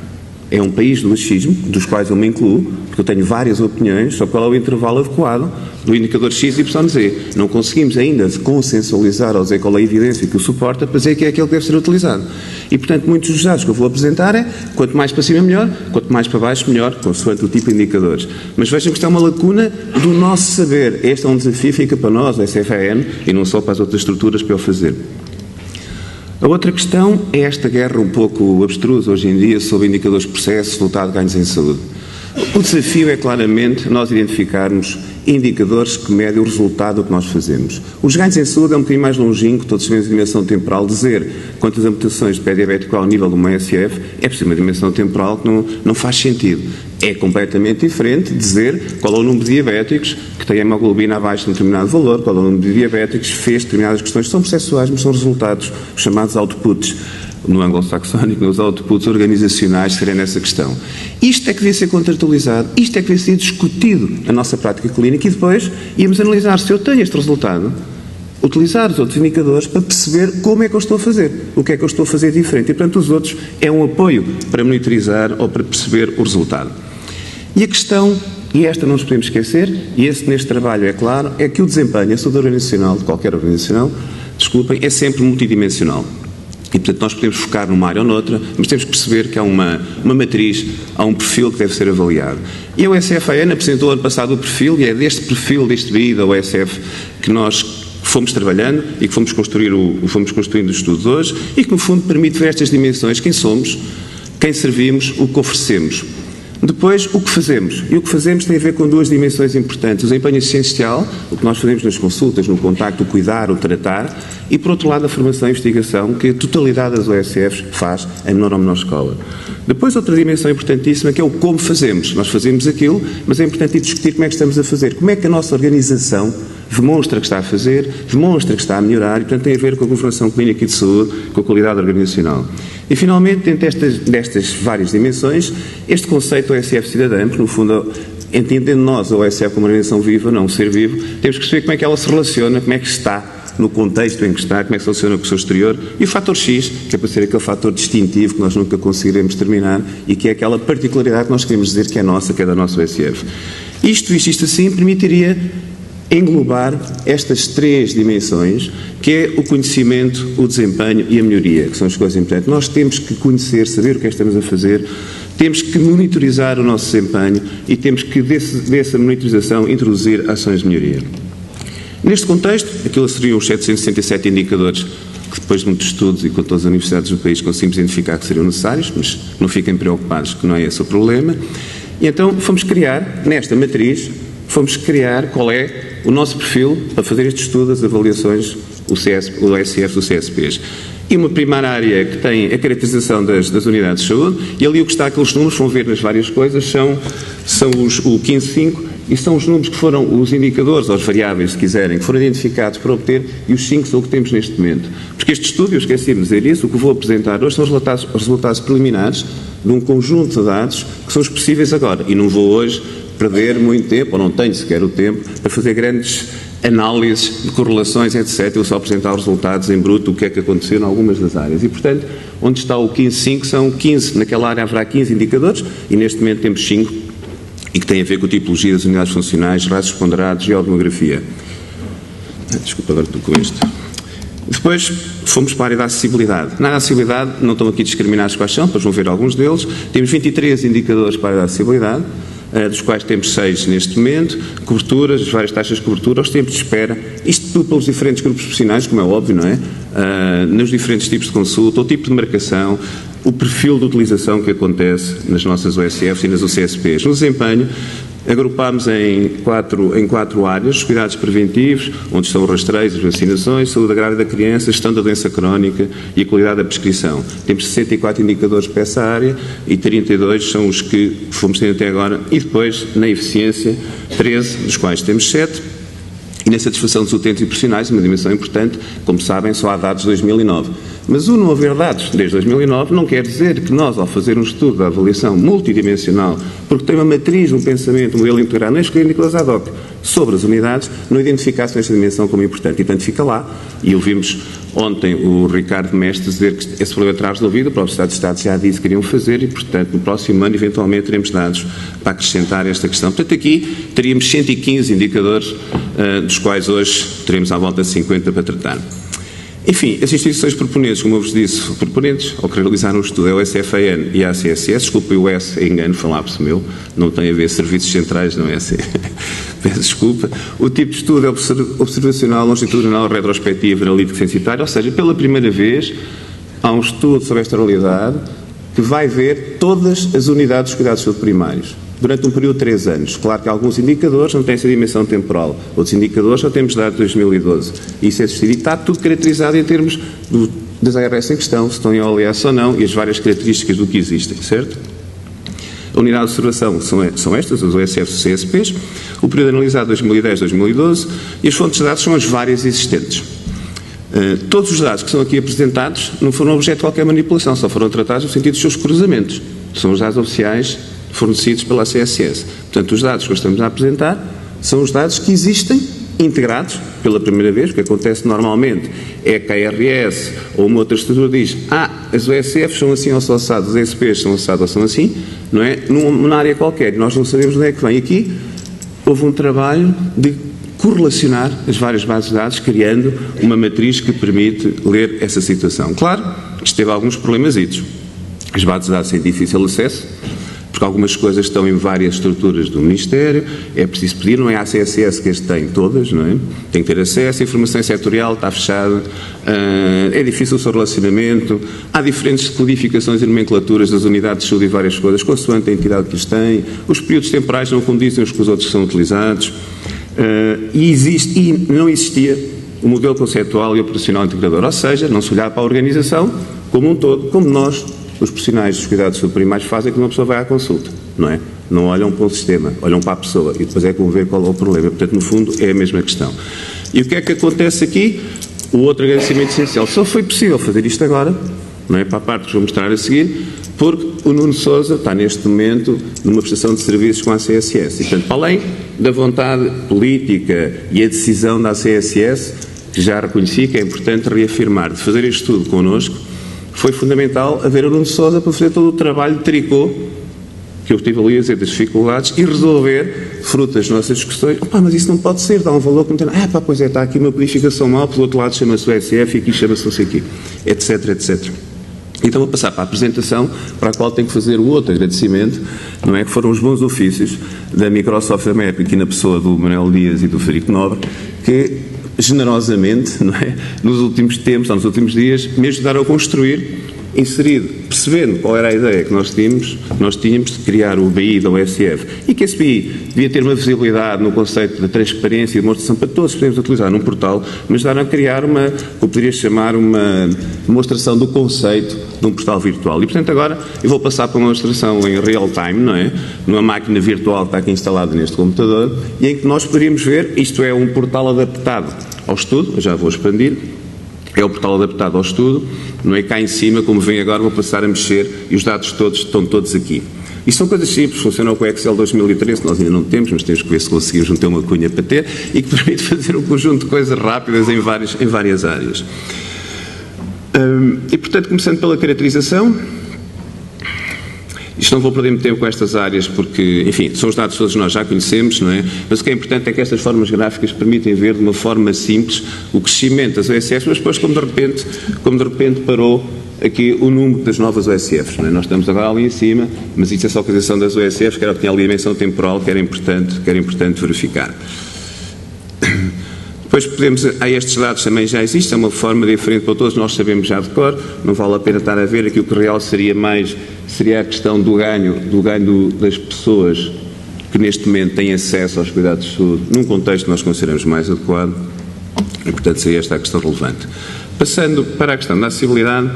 É um país do achismo, dos quais eu me incluo, porque eu tenho várias opiniões sobre qual é o intervalo adequado do indicador X, Y, Z. Não conseguimos ainda consensualizar ou dizer qual é a evidência que o suporta para dizer que é aquele que deve ser utilizado. E, portanto, muitos dos dados que eu vou apresentar é quanto mais para cima melhor, quanto mais para baixo melhor, consoante o tipo de indicadores. Mas vejam que está uma lacuna do nosso saber. Este é um desafio, fica para nós, o OSF-AN, e não só para as outras estruturas para o fazer. A outra questão é esta guerra um pouco abstrusa hoje em dia sobre indicadores de processo, resultado de ganhos em saúde. O desafio é claramente nós identificarmos indicadores que medem o resultado do que nós fazemos. Os ganhos em saúde é um bocadinho mais longínquo, todos sabemos a dimensão temporal, dizer quantas amputações de pé diabético ao nível de uma ESF é preciso uma dimensão temporal que não faz sentido. É completamente diferente dizer qual é o número de diabéticos que têm hemoglobina abaixo de um determinado valor, qual é o número de diabéticos, fez determinadas questões, são processuais, mas são resultados chamados outputs. no anglo-saxónico, nos outputs organizacionais serem nessa questão. Isto é que devia ser contratualizado, isto é que devia ser discutido na nossa prática clínica e depois íamos analisar se eu tenho este resultado, utilizar os outros indicadores para perceber como é que eu estou a fazer, o que é que eu estou a fazer diferente. E, portanto, os outros é um apoio para monitorizar ou para perceber o resultado. E a questão, e esta não nos podemos esquecer, e esse neste trabalho é claro, é que o desempenho, a saúde organizacional, de qualquer organização, desculpem, é sempre multidimensional. E, portanto, nós podemos focar numa área ou noutra, mas temos que perceber que há uma matriz, há um perfil que deve ser avaliado. E a OSF-AN apresentou ano passado o perfil, e é deste perfil, deste BI da OSF, que nós fomos trabalhando e que fomos construindo os estudos hoje e que, no fundo, permite ver estas dimensões, quem somos, quem servimos, o que oferecemos. Depois, o que fazemos. E o que fazemos tem a ver com duas dimensões importantes. O desempenho assistencial, o que nós fazemos nas consultas, no contacto, o cuidar, o tratar, e, por outro lado, a formação e investigação, que a totalidade das OSFs faz em menor ou menor escala. Depois, outra dimensão importantíssima, que é o como fazemos. Nós fazemos aquilo, mas é importante discutir como é que estamos a fazer. Como é que a nossa organização demonstra que está a fazer, demonstra que está a melhorar, e, portanto, tem a ver com a governação clínica e de saúde, com a qualidade organizacional. E, finalmente, dentro destas várias dimensões, este conceito OSF cidadã, que, no fundo, entendendo nós a OSF como uma organização viva, não um ser vivo, temos que perceber como é que ela se relaciona, como é que está no contexto em que está, como é que se relaciona com o seu exterior, e o fator X, que é para ser aquele fator distintivo que nós nunca conseguiremos terminar e que é aquela particularidade que nós queremos dizer que é nossa, que é da nossa OSF. Isto assim, permitiria englobar estas três dimensões, que é o conhecimento, o desempenho e a melhoria, que são as coisas importantes. Nós temos que conhecer, saber o que é que estamos a fazer, temos que monitorizar o nosso desempenho e temos que, dessa monitorização, introduzir ações de melhoria. Neste contexto, aquilo seriam os 767 indicadores que, depois de muitos estudos e com todas as universidades do país, conseguimos identificar que seriam necessários, mas não fiquem preocupados que não é esse o problema. E então fomos criar, nesta matriz, qual é o nosso perfil para fazer este estudo das avaliações, o OSF do CSPs. E uma primeira área que tem a caracterização das unidades de saúde, e ali o que está, aqueles números, vão ver nas várias coisas, são o 15.5, e são os números que foram os indicadores, ou as variáveis, se quiserem, que foram identificados para obter, e os 5 são o que temos neste momento. Porque este estudo, eu esqueci de dizer isso, o que vou apresentar hoje são os resultados preliminares de um conjunto de dados que são os possíveis agora, e não vou hoje perder muito tempo, ou não tenho sequer o tempo, para fazer grandes análises de correlações, etc. Eu só apresentar os resultados em bruto, o que é que aconteceu em algumas das áreas. E, portanto, onde está o 15.5, são 15, naquela área haverá 15 indicadores, e neste momento temos 5, e que têm a ver com a tipologia das unidades funcionais, rastros ponderados e geodemografia. Desculpa, agora estou com isto. Depois fomos para a área da acessibilidade. Na área da acessibilidade, não estão aqui discriminados quais são, depois vão ver alguns deles. Temos 23 indicadores para a área da acessibilidade, dos quais temos 6 neste momento, coberturas, as várias taxas de cobertura, os tempos de espera, isto tudo pelos diferentes grupos profissionais, como é óbvio, não é? Nos diferentes tipos de consulta, o tipo de marcação, o perfil de utilização que acontece nas nossas OSFs e nas UCSPs. No desempenho, agrupámos em quatro áreas: os cuidados preventivos, onde estão os rastreios, as vacinações, saúde agrária da criança, gestão da doença crónica e a qualidade da prescrição. Temos 64 indicadores para essa área e 32 são os que fomos tendo até agora, e depois, na eficiência, 13, dos quais temos 7, e na satisfação dos utentes e profissionais, uma dimensão importante, como sabem, só há dados de 2009. Mas o não haver dados desde 2009 não quer dizer que nós, ao fazer um estudo de avaliação multidimensional, porque tem uma matriz, um pensamento, um modelo integrado nas clínicas ad hoc sobre as unidades, não identificasse esta dimensão como importante. E, portanto, fica lá. E ouvimos ontem o Ricardo Mestre dizer que esse problema terá resolvido, o próprio Estado já disse que queriam fazer e, portanto, no próximo ano, eventualmente, teremos dados para acrescentar esta questão. Portanto, aqui teríamos 115 indicadores, dos quais hoje teremos à volta de 50 para tratar. Enfim, as instituições proponentes, como eu vos disse, ao que realizaram o estudo, é o SFAN e a ACSS, desculpe o S, é engano, foi um lapso meu, não tem a ver serviços centrais, não é assim, peço desculpa. O tipo de estudo é observacional, longitudinal, retrospectivo, analítico censitário, ou seja, pela primeira vez há um estudo sobre esta realidade que vai ver todas as unidades de cuidados de saúde primários, durante um período de 3 anos. Claro que alguns indicadores não têm essa dimensão temporal, outros indicadores só temos dados de 2012. Isso é existir e está tudo caracterizado em termos das ARS em questão, se estão em OLS ou não, e as várias características do que existem, certo? A unidade de observação são estas, os OSFs e CSPs, o período analisado 2010-2012, e as fontes de dados são as várias existentes. Todos os dados que são aqui apresentados não foram objeto de qualquer manipulação, só foram tratados no sentido dos seus cruzamentos. São os dados oficiais fornecidos pela CSS. Portanto, os dados que nós estamos a apresentar são os dados que existem integrados pela primeira vez. O que acontece normalmente é que a KRS ou uma outra estrutura diz as OSFs são assim ou são assados, os SPs são assados ou são assim, não é? Numa área qualquer. Nós não sabemos onde é que vem. Aqui houve um trabalho de correlacionar as várias bases de dados, criando uma matriz que permite ler essa situação. Claro que isto teve alguns problemazitos. As bases de dados têm difícil acesso, porque algumas coisas estão em várias estruturas do Ministério, é preciso pedir, não é a CSS que as tem todas, não é? Tem que ter acesso, a informação setorial está fechada, é difícil o seu relacionamento, há diferentes codificações e nomenclaturas das unidades de estudo e várias coisas, consoante a entidade que as tem, os períodos temporais não condizem uns com os outros que são utilizados, e não existia o modelo conceptual e operacional integrador, ou seja, não se olhava para a organização como um todo, como nós, os profissionais dos cuidados subprimários, fazem quando uma pessoa vai à consulta, não é? Não olham para o sistema, olham para a pessoa e depois é que vão ver qual é o problema. Portanto, no fundo, é a mesma questão. E o que é que acontece aqui? O outro agradecimento essencial. Só foi possível fazer isto agora, não é? Para a parte que vou mostrar a seguir, porque o Nuno Sousa está neste momento numa prestação de serviços com a CSS. E, portanto, para além da vontade política e a decisão da CSS, que já reconheci que é importante reafirmar, de fazer este estudo connosco, foi fundamental haver o Nuno Sousa para fazer todo o trabalho de tricô, que eu estive ali a dizer das dificuldades, e resolver, fruto das nossas discussões, mas isso não pode ser, dá um valor que não tem nada. Pois é, está aqui uma codificação mal, pelo outro lado chama-se o SF e aqui chama-se não sei o quê, etc, etc. Então vou passar para a apresentação, para a qual tenho que fazer o outro agradecimento, não é? Que foram os bons ofícios da Microsoft América, aqui na pessoa do Manuel Dias e do Frederico Nobre, que generosamente, não é? Nos últimos tempos, ou nos últimos dias, me ajudaram a construir, percebendo qual era a ideia que nós tínhamos de criar o BI da OSF e que esse BI devia ter uma visibilidade no conceito de transparência e demonstração para todos que podemos utilizar num portal, mas ajudaram a criar o que eu poderia chamar uma demonstração do conceito de um portal virtual. E, portanto, agora eu vou passar para uma demonstração em real time, não é? Numa máquina virtual que está aqui instalada neste computador e em que nós poderíamos ver, isto é um portal adaptado ao estudo, eu já vou expandir. É o portal adaptado ao estudo, não é? Cá em cima, como vem agora, vou passar a mexer e os dados todos estão todos aqui. E são coisas simples, funcionam com o Excel 2013, que nós ainda não temos, mas temos que ver se conseguimos meter uma cunha para ter, e que permite fazer um conjunto de coisas rápidas em várias áreas. E, portanto, começando pela caracterização, isto não vou perder muito tempo com estas áreas porque, enfim, são os dados todos nós já conhecemos, não é? Mas o que é importante é que estas formas gráficas permitem ver de uma forma simples o crescimento das OSFs, mas depois como de repente parou aqui o número das novas OSFs, não é? Nós estamos agora ali em cima, mas isso é só a localização das OSFs, que era o que tinha ali a dimensão temporal, que era importante verificar. Depois estes dados também já existem, é uma forma diferente para todos, nós sabemos já de cor, não vale a pena estar a ver, aqui o que real seria a questão do ganho das pessoas que neste momento têm acesso aos cuidados de saúde, num contexto que nós consideramos mais adequado, e portanto seria esta a questão relevante. Passando para a questão da acessibilidade,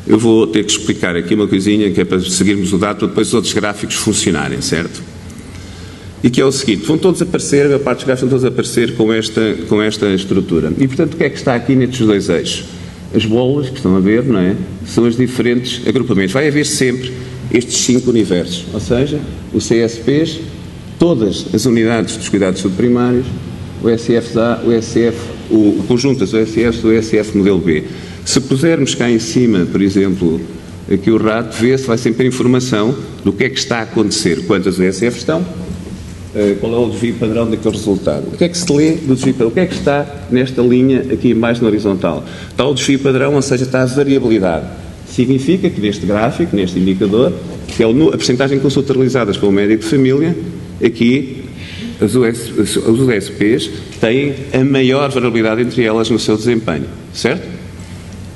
eu vou ter que explicar aqui uma coisinha que é para seguirmos o dado, para depois os outros gráficos funcionarem, certo? E que é o seguinte, vão todos aparecer, a parte dos gráficos vão todos aparecer com esta estrutura. E, portanto, o que é que está aqui nestes dois eixos? As bolas que estão a ver, não é? São os diferentes agrupamentos. Vai haver sempre estes 5 universos, ou seja, os CSPs, todas as unidades dos cuidados subprimários, o SFA, o conjunto das OSFs, o SF modelo B. Se pusermos cá em cima, por exemplo, aqui o rato, vê-se, vai sempre a informação do que é que está a acontecer, quantas OSFs estão, qual é o desvio padrão daquele resultado. O que é que se lê do desvio padrão? O que é que está nesta linha aqui mais na horizontal? Está o desvio padrão, ou seja, está a variabilidade. Significa que neste gráfico, neste indicador, que é a percentagem de consultas realizadas pelo médico de família, aqui os USPs têm a maior variabilidade entre elas no seu desempenho, certo?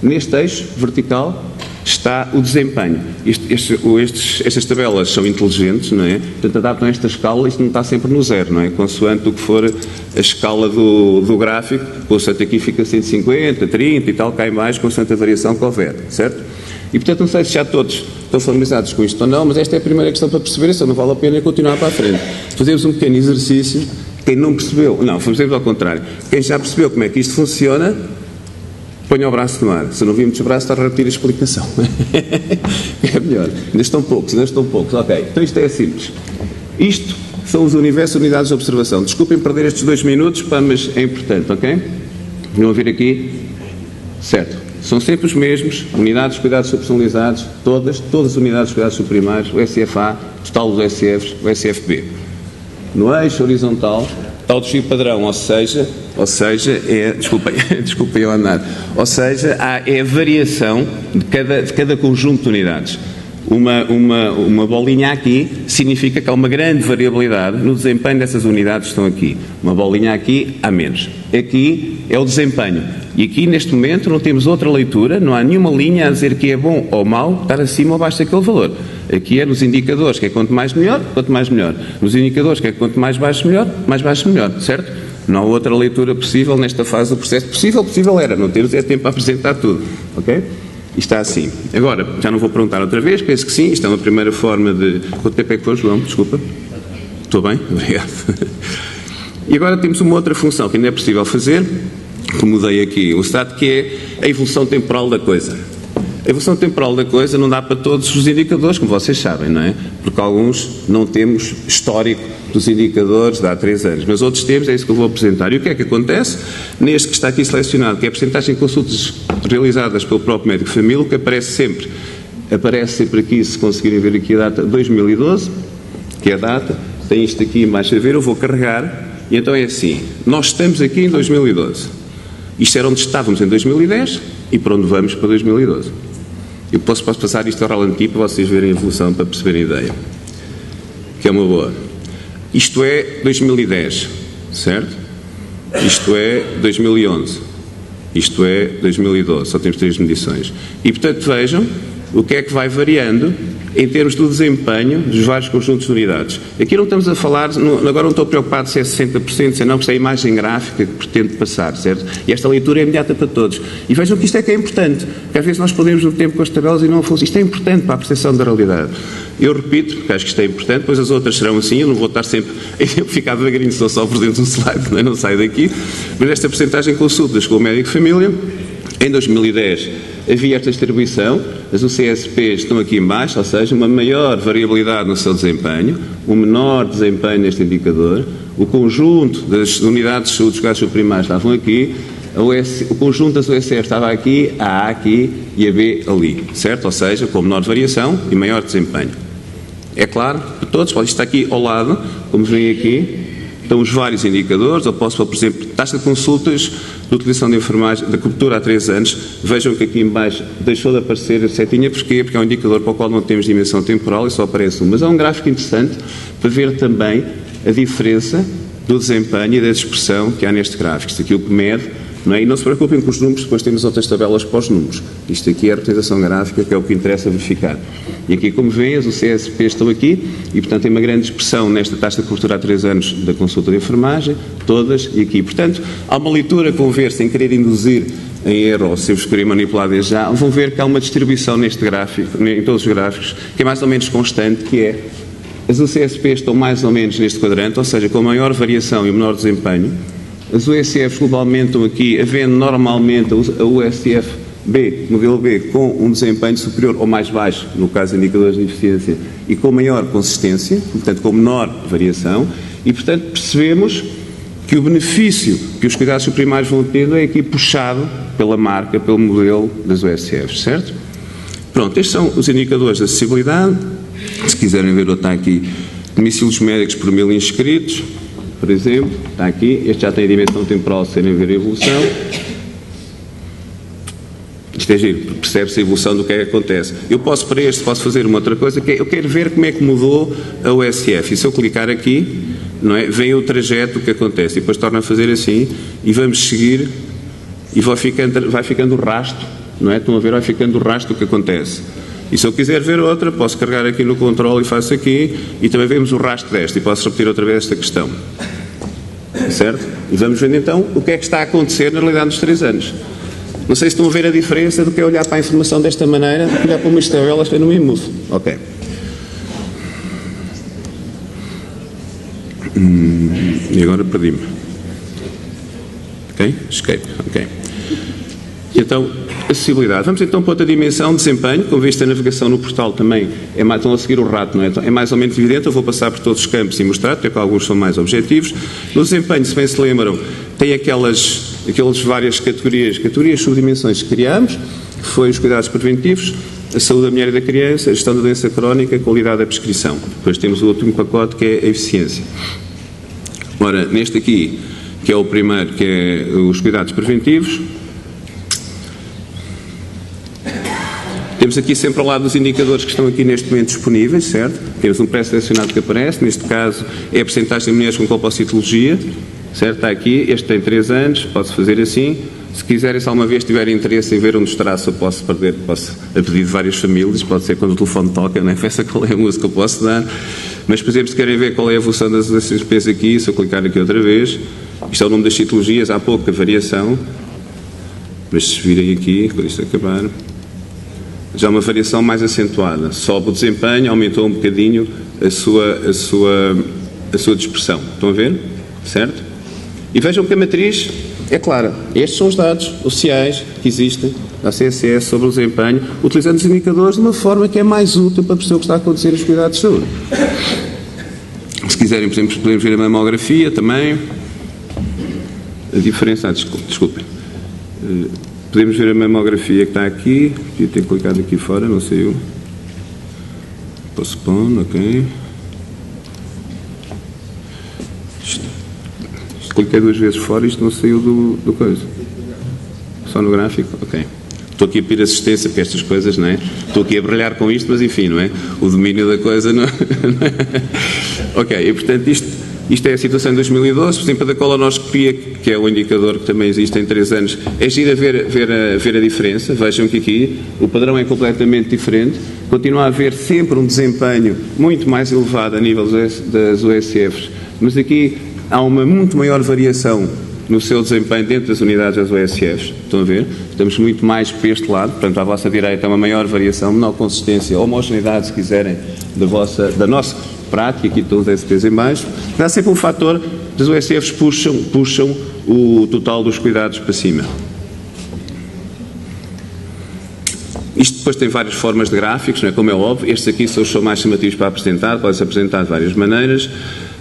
Neste eixo vertical está o desempenho. Estas tabelas são inteligentes, não é? Portanto, adaptam esta escala, isto não está sempre no zero, não é? Consoante o que for a escala do gráfico, consoante aqui fica 150, 30 e tal, cai mais, consoante a variação que houver, certo? E, portanto, não sei se já todos estão familiarizados com isto ou não, mas esta é a primeira questão para perceber, isso não vale a pena continuar para a frente. Fazemos um pequeno exercício, Quem não percebeu, não, fazemos ao contrário. Quem já percebeu como é que isto funciona, ponha o braço no ar. Se não vir muitos braços, está a repetir a explicação. É melhor. Ainda estão poucos. Ok, então isto é simples. Isto são os universos, unidades de observação. Desculpem perder estes 2 minutos, pá, mas é importante, ok? Vão vir aqui. Certo. São sempre os mesmos, unidades de cuidados subpersonalizados, todas as unidades de cuidados subprimários, o SFA, total dos SFs, o SFB. No eixo horizontal, tal desvio padrão, ou seja, é, desculpem eu andar, ou seja, é a variação de cada conjunto de unidades. Uma bolinha aqui significa que há uma grande variabilidade no desempenho dessas unidades que estão aqui. Uma bolinha aqui há menos. Aqui é o desempenho. E aqui, neste momento, não temos outra leitura, não há nenhuma linha a dizer que é bom ou mau estar acima ou abaixo daquele valor. Aqui é nos indicadores, que é quanto mais melhor. Nos indicadores, que é quanto mais baixo melhor, certo? Não há outra leitura possível nesta fase do processo. Possível era, não temos tempo para apresentar tudo, ok? Isto está assim. Agora, já não vou perguntar outra vez, penso que sim, isto é uma primeira forma de... Quanto tempo é que foi, João? Desculpa. Estou bem? Obrigado. E agora temos uma outra função que ainda é possível fazer, que mudei aqui o status, que é a evolução temporal da coisa. A evolução temporal da coisa não dá para todos os indicadores, como vocês sabem, não é? Porque alguns não temos histórico dos indicadores de há 3 anos, mas outros temos, é isso que eu vou apresentar. E o que é que acontece? Neste que está aqui selecionado, que é a percentagem de consultas realizadas pelo próprio médico de família, o que aparece sempre aqui, se conseguirem ver aqui a data, 2012, que é a data, tem isto aqui embaixo a ver, eu vou carregar, e então é assim, nós estamos aqui em 2012. Isto era onde estávamos em 2010 e para onde vamos para 2012. Eu posso passar isto ao ralenti para vocês verem a evolução, para perceberem a ideia. Que é uma boa. Isto é 2010, certo? Isto é 2011. Isto é 2012. Só temos 3 medições. E, portanto, vejam o que é que vai variando em termos do desempenho dos vários conjuntos de unidades. Aqui não estamos a falar, agora não estou preocupado se é 60%, se não, porque é a imagem gráfica que pretende passar, certo? E esta leitura é imediata para todos. E vejam que isto é que é importante, porque às vezes nós podemos no tempo com as tabelas e não funciona. Isto é importante para a percepção da realidade. Eu repito, porque acho que isto é importante, depois as outras serão assim, eu não vou estar sempre a ficar devagarinho, só apresento um slide, não saio daqui, mas esta percentagem de consultas com o médico de família, em 2010 havia esta distribuição, as UCSPs estão aqui em baixo, ou seja, uma maior variabilidade no seu desempenho, um menor desempenho neste indicador, o conjunto das unidades de saúde dos cuidados subprimários estavam aqui, o conjunto das USF estava aqui, a A aqui e a B ali, certo? Ou seja, com menor variação e maior desempenho. É claro, para todos, isto está aqui ao lado, como veem aqui, estão os vários indicadores. Eu posso, por exemplo, taxa de consultas de utilização de enfermagem, da cobertura há 3 anos. Vejam que aqui em baixo deixou de aparecer a setinha. Porquê? Porque é um indicador para o qual não temos dimensão temporal e só aparece um. Mas é um gráfico interessante para ver também a diferença do desempenho e da expressão que há neste gráfico. Isto aqui é o que mede, não é? E não se preocupem com os números, depois temos outras tabelas para os números. Isto aqui é a representação gráfica, que é o que interessa verificar. E aqui, como veem, as UCSP estão aqui e, portanto, tem uma grande expressão nesta taxa de cobertura há 3 anos da consulta de enfermagem, todas e aqui. Portanto, há uma leitura que vão ver, sem querer induzir em erro, ou se vos querem manipular desde já, vão ver que há uma distribuição neste gráfico, em todos os gráficos, que é mais ou menos constante, que é as UCSP estão mais ou menos neste quadrante, ou seja, com maior variação e menor desempenho. As USFs globalmente estão aqui, havendo normalmente a USF-B, modelo B, com um desempenho superior ou mais baixo, no caso de indicadores de eficiência, e com maior consistência, portanto com menor variação, e portanto percebemos que o benefício que os cuidados subprimários vão tendo é aqui puxado pela marca, pelo modelo das USFs, certo? Pronto, estes são os indicadores de acessibilidade. Se quiserem ver, está aqui domicílios médicos por 1000 inscritos, por exemplo, está aqui, este já tem a dimensão temporal, se querem ver a evolução. Isto é giro, percebe-se a evolução do que é que acontece. Eu posso fazer uma outra coisa, que é, eu quero ver como é que mudou a USF, e se eu clicar aqui, não é, vem o trajeto que acontece, e depois torna a fazer assim, e vamos seguir, e vai ficando o rastro, não é? Estão a ver, vai ficando o rastro do que acontece. E se eu quiser ver outra, posso carregar aqui no controle e faço aqui, e também vemos o rastro desta, e posso repetir outra vez esta questão. Certo? E vamos ver então o que é que está a acontecer na realidade dos 3 anos. Não sei se estão a ver a diferença do que é olhar para a informação desta maneira, do que olhar para umas tabelas no iMove. Ok. E agora perdi-me. Ok? Escape. Ok. Então, acessibilidade. Vamos então para outra dimensão, desempenho. Como viste, a navegação no portal também estão a seguir o rato, não é? É mais ou menos evidente. Eu vou passar por todos os campos e mostrar, porque alguns são mais objetivos. No desempenho, se bem se lembram, tem aquelas várias categorias, subdimensões que criámos, que foi os cuidados preventivos, a saúde da mulher e da criança, a gestão da doença crónica, a qualidade da prescrição. Depois temos o último pacote, que é a eficiência. Ora, neste aqui, que é o primeiro, que é os cuidados preventivos, temos aqui sempre ao lado dos indicadores que estão aqui neste momento disponíveis, certo? Temos um pré-selecionado que aparece, neste caso é a percentagem de mulheres com colpocitologia, certo? Está aqui, este tem 3 anos, pode-se fazer assim. Se quiserem, se alguma vez tiverem interesse em ver onde estará, se eu posso a pedido de várias famílias, pode ser quando o telefone toca, não é? Peça qual é a música que eu posso dar. Mas, por exemplo, se querem ver qual é a evolução das SPs aqui, se eu clicar aqui outra vez, isto é o nome das citologias, há pouca variação, mas se virem aqui, quando isto acabar, já uma variação mais acentuada. Sobe o desempenho, aumentou um bocadinho a sua dispersão. Estão a ver? Certo? E vejam que a matriz é clara. Estes são os dados oficiais que existem da CSS sobre o desempenho, utilizando os indicadores de uma forma que é mais útil para perceber o que está a acontecer nos cuidados de saúde. Se quiserem, por exemplo, podemos ver a mamografia também. A diferença... desculpem. Podemos ver a mamografia que está aqui. Podia ter clicado aqui fora, não sei eu. Postpone, ok. Cliquei 2 vezes fora e isto não saiu do coisa. Só no gráfico? Ok. Estou aqui a pedir assistência para estas coisas, não é? Estou aqui a brilhar com isto, mas enfim, não é? O domínio da coisa não é? Ok, e portanto isto é a situação de 2012, por exemplo, da colonoscopia, que é o indicador que também existe em 3 anos, é giro a ver a diferença. Vejam que aqui o padrão é completamente diferente, continua a haver sempre um desempenho muito mais elevado a nível das OSFs, mas aqui há uma muito maior variação no seu desempenho dentro das unidades das OSFs. Estão a ver? Estamos muito mais para este lado, portanto, à vossa direita há uma maior variação, menor consistência, homogeneidade, se quiserem, da nossa prática, aqui estão os SPs em baixo. Dá sempre um fator, das OSFs puxam o total dos cuidados para cima. Isto depois tem várias formas de gráficos, não é? Como é óbvio, estes aqui são os mais chamativos para apresentar, podem-se apresentar de várias maneiras.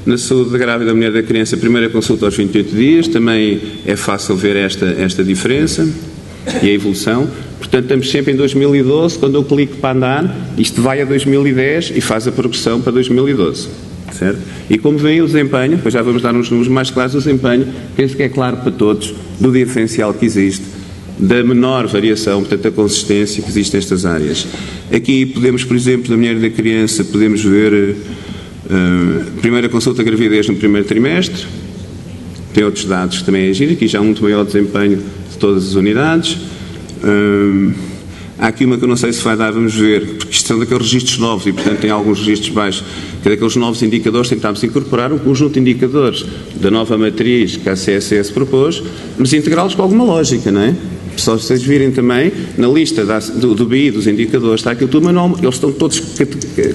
Na saúde da grávida, da mulher e da criança, a primeira consulta aos 28 dias, também é fácil ver esta diferença e a evolução. Portanto, estamos sempre em 2012, quando eu clico para andar, isto vai a 2010 e faz a progressão para 2012, certo? E como vem o desempenho, depois já vamos dar uns números mais claros do desempenho, penso que é claro para todos do diferencial que existe, da menor variação, portanto, a consistência que existe nestas áreas. Aqui podemos, por exemplo, da mulher e da criança, podemos ver primeira consulta de gravidez no primeiro trimestre, tem outros dados que também agir, aqui já há muito maior desempenho de todas as unidades. Há aqui uma que eu não sei se vai dar, vamos ver, porque isto são daqueles registros novos e, portanto, tem alguns registros baixos, que é daqueles novos indicadores, tentámos incorporar um conjunto de indicadores da nova matriz que a CSS propôs, mas integrá-los com alguma lógica, não é? Só vocês virem também, na lista do BI dos indicadores, está aquilo tudo, mas não, eles estão todos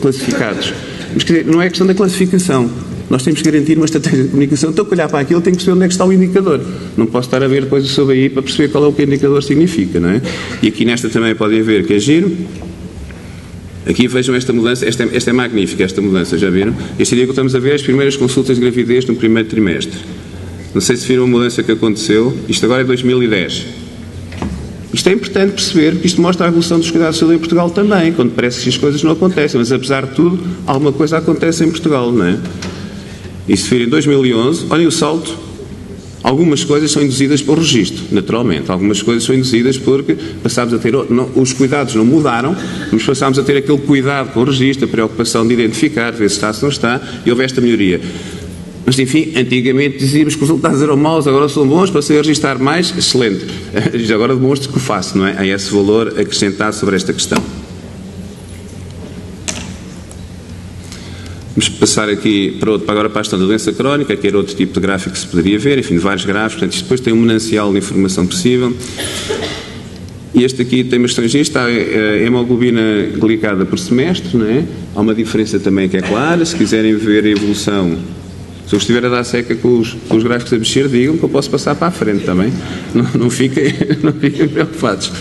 classificados. Mas, quer dizer, não é questão da classificação. Nós temos que garantir uma estratégia de comunicação. Estou a olhar para aquilo, tenho que perceber onde é que está o indicador. Não posso estar a ver depois sobre aí para perceber qual é o que o indicador significa, não é? E aqui nesta também podem ver que é giro. Aqui vejam esta mudança, esta é magnífica, esta mudança, já viram? Este dia que estamos a ver as primeiras consultas de gravidez no primeiro trimestre. Não sei se viram a mudança que aconteceu. Isto agora é 2010. Isto é importante perceber, porque isto mostra a evolução dos cuidados de saúde em Portugal também, quando parece que as coisas não acontecem, mas apesar de tudo, alguma coisa acontece em Portugal, não é? E se virem em 2011, olhem o salto, algumas coisas são induzidas pelo registro, naturalmente, algumas coisas são induzidas porque passámos a ter, os cuidados não mudaram, mas passámos a ter aquele cuidado com o registro, a preocupação de identificar, ver se está, se não está, e houve esta melhoria. Mas, enfim, antigamente dizíamos que os resultados eram maus, agora são bons, para se registrar mais, excelente. Agora demonstro que o faço, não é? Há esse valor acrescentado sobre esta questão. Vamos passar aqui agora para a questão da doença crónica, que era outro tipo de gráfico que se poderia ver, enfim, vários gráficos, portanto, isto depois tem um manancial de informação possível. E este aqui tem uma estrangeira, está a hemoglobina glicada por semestre, não é? Há uma diferença também que é clara, se quiserem ver a evolução Se eu estiver a dar seca com os gráficos a mexer, digam que eu posso passar para a frente também. Não fiquem preocupados.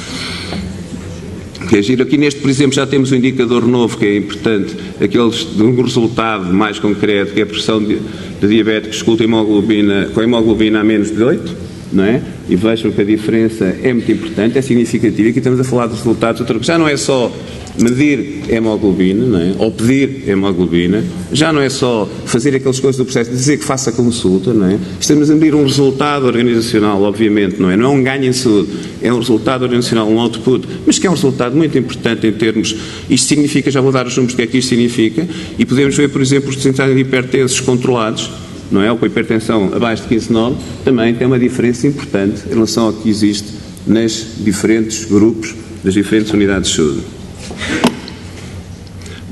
Que giro. Aqui neste, por exemplo, já temos um indicador novo que é importante, aqueles de um resultado mais concreto, que é a pressão de diabéticos com a hemoglobina a menos de 8, não é? E vejam que a diferença é muito importante, é significativa. Aqui estamos a falar dos resultados, já não é só medir hemoglobina, não é? Ou pedir hemoglobina, já não é só fazer aquelas coisas do processo, dizer que faça consulta, não é? Estamos a medir um resultado organizacional, obviamente, não é? Não é um ganho em saúde, é um resultado organizacional, um output, mas que é um resultado muito importante em termos, isto significa, já vou dar os números do que é que isto significa, e podemos ver, por exemplo, os percentagens de hipertensos controlados, não é? Ou com hipertensão abaixo de 15,9, também tem uma diferença importante em relação ao que existe nas diferentes grupos, das diferentes unidades de saúde.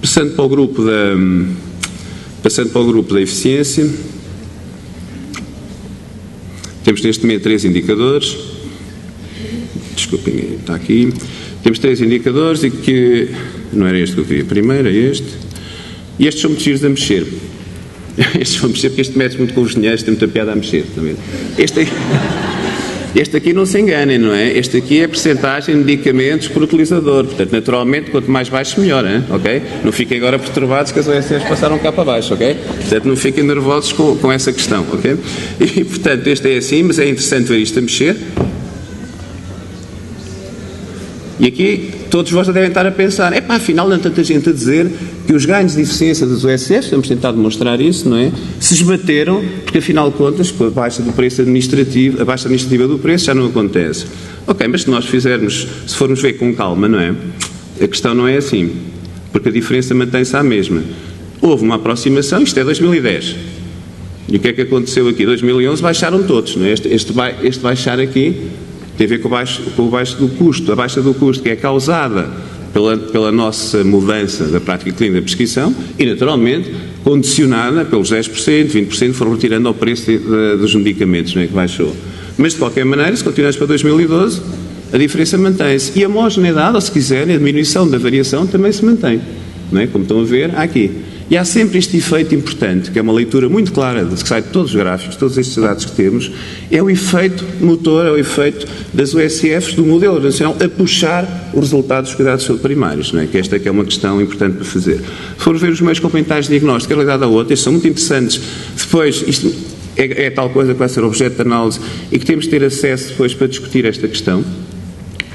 Passando para o grupo da eficiência, temos neste momento 3 indicadores. Desculpem, está aqui. Temos 3 indicadores e que não era este que eu queria primeiro, é este. E estes são muito giros a mexer. Estes vão mexer porque este mete muito com os dinheiros, tem muita piada a mexer. Também. Este aqui não se enganem, não é? Este aqui é a percentagem de medicamentos por utilizador. Portanto, naturalmente, quanto mais baixo, melhor, hein? Ok? Não fiquem agora perturbados que as OSCs passaram cá para baixo, ok? Portanto, não fiquem nervosos com essa questão, ok? E, portanto, este é assim, mas é interessante ver isto a mexer. E aqui, todos vós já devem estar a pensar, afinal não há tanta gente a dizer que os ganhos de eficiência das OSFs, vamos tentar demonstrar isso, não é? Se esbateram, porque afinal de contas, com a baixa do preço administrativo, a baixa administrativa do preço já não acontece. Ok, mas se nós se formos ver com calma, não é? A questão não é assim, porque a diferença mantém-se à mesma. Houve uma aproximação, isto é 2010. E o que é que aconteceu aqui? 2011 baixaram todos, não é? Este baixar aqui tem a ver com o baixo do custo, a baixa do custo que é causada pela nossa mudança da prática clínica da prescrição e, naturalmente, condicionada pelos 10%, 20% foram retirando ao preço dos medicamentos, não é, que baixou. Mas, de qualquer maneira, se continuarmos para 2012, a diferença mantém-se. E a homogeneidade, ou se quiserem, a diminuição da variação também se mantém. Não é? Como estão a ver, há aqui. E há sempre este efeito importante, que é uma leitura muito clara, que sai de todos os gráficos, todos estes dados que temos, é o efeito motor, é o efeito das OSFs, do modelo organizacional, a puxar os resultados dos cuidados de saúde primários, não é? Que esta que é uma questão importante para fazer. Se formos ver os meios complementares de diagnóstico, a realidade da outra, estes são muito interessantes. Depois, isto é tal coisa que vai ser objeto de análise e que temos de ter acesso depois para discutir esta questão.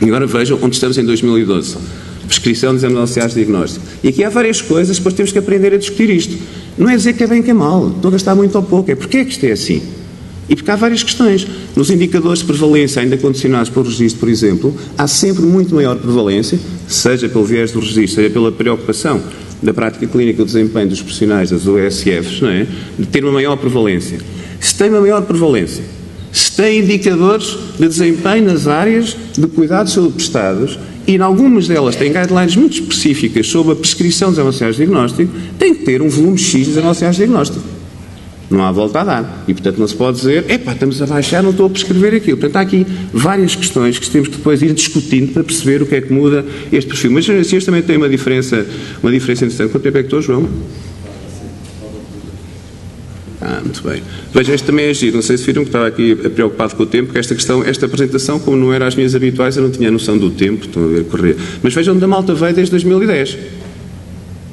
E agora vejam onde estamos em 2012. Prescrição de exames auxiliares de diagnóstico. E aqui há várias coisas, depois temos que aprender a discutir isto. Não é dizer que é bem que é mal, estou a gastar muito ou pouco, é porque é que isto é assim. E porque há várias questões. Nos indicadores de prevalência, ainda condicionados pelo registro, por exemplo, há sempre muito maior prevalência, seja pelo viés do registro, seja pela preocupação da prática clínica e do desempenho dos profissionais das OSFs, não é? De ter uma maior prevalência. Se tem uma maior prevalência, se tem indicadores de desempenho nas áreas de cuidados de saúde prestados, e em algumas delas têm guidelines muito específicas sobre a prescrição dos exames auxiliares de diagnóstico, tem que ter um volume X de exames auxiliares de diagnóstico. Não há volta a dar. E, portanto, não se pode dizer, estamos a baixar, não estou a prescrever aquilo. Portanto, há aqui várias questões que temos que depois ir discutindo para perceber o que é que muda este perfil. Mas as ciências também têm uma diferença interessante. Quanto tempo é que estou, João? Muito bem. Vejam, este também é giro. Não sei se viram que estava aqui preocupado com o tempo, porque esta apresentação, como não era as minhas habituais, eu não tinha noção do tempo, estão a ver correr. Mas vejam onde a malta veio desde 2010.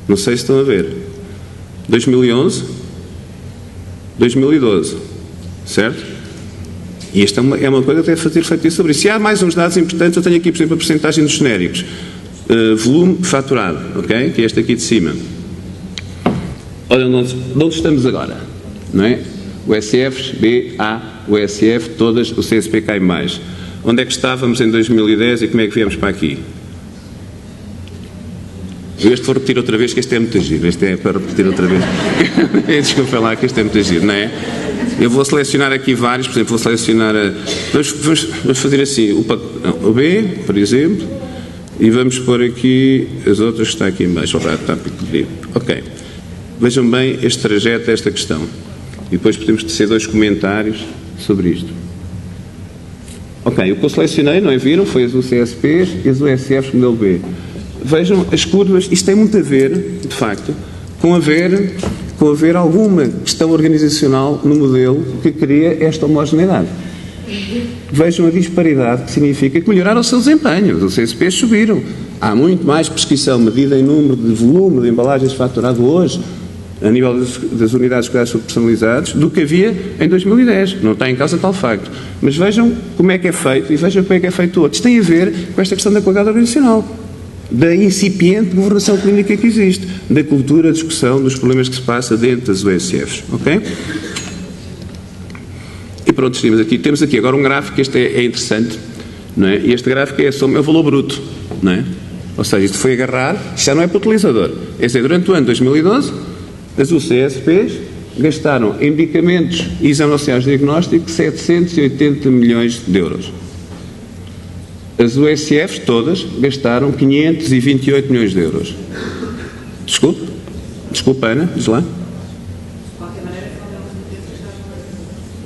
Não sei se estão a ver. 2011, 2012. Certo? E esta é uma coisa que deve fazer refletir sobre isso. E há mais uns dados importantes, eu tenho aqui, por exemplo, a percentagem dos genéricos. Volume faturado, ok? Que é este aqui de cima. Olha de onde estamos agora. Não é? OSFs, B, A, OSF, todas, o CSP cai mais. Onde é que estávamos em 2010 e como é que viemos para aqui? Este vou repetir outra vez, que este é muito giro. Este é para repetir outra vez. Desculpa lá, que este é muito giro, não é? Eu vou selecionar aqui vários, por exemplo, vou selecionar... Vamos fazer assim, o B, por exemplo, e vamos pôr aqui as outras que está aqui em baixo. Está pequenino. Ok. Vejam bem este trajeto, esta questão. E depois podemos tecer 2 comentários sobre isto. Ok, o que eu selecionei, não é? Viram? Foi as UCSPs e as USFs modelo B. Vejam as curvas, isto tem muito a ver, de facto, com com haver alguma questão organizacional no modelo que cria esta homogeneidade. Vejam a disparidade, que significa que melhoraram o seu desempenho. Os CSPs subiram. Há muito mais prescrição medida em número de volume de embalagens faturado hoje, a nível das unidades de cuidados personalizados, do que havia em 2010. Não está em causa tal facto. Mas vejam como é que é feito e vejam como é que é feito outro. Isto tem a ver com esta questão da qualidade organizacional, da incipiente governação clínica que existe, da cultura de discussão dos problemas que se passa dentro das USFs. Ok? E pronto, temos aqui agora um gráfico, este é interessante, não é? E este gráfico é o valor bruto, não é? Ou seja, isto foi agarrar, isto já não é para o utilizador. É dizer, durante o ano 2012, as UCSPs gastaram em medicamentos e exames auxiliares de diagnóstico 780 milhões de euros. As USFs todas gastaram 528 milhões de euros. Desculpa, Ana, diz lá.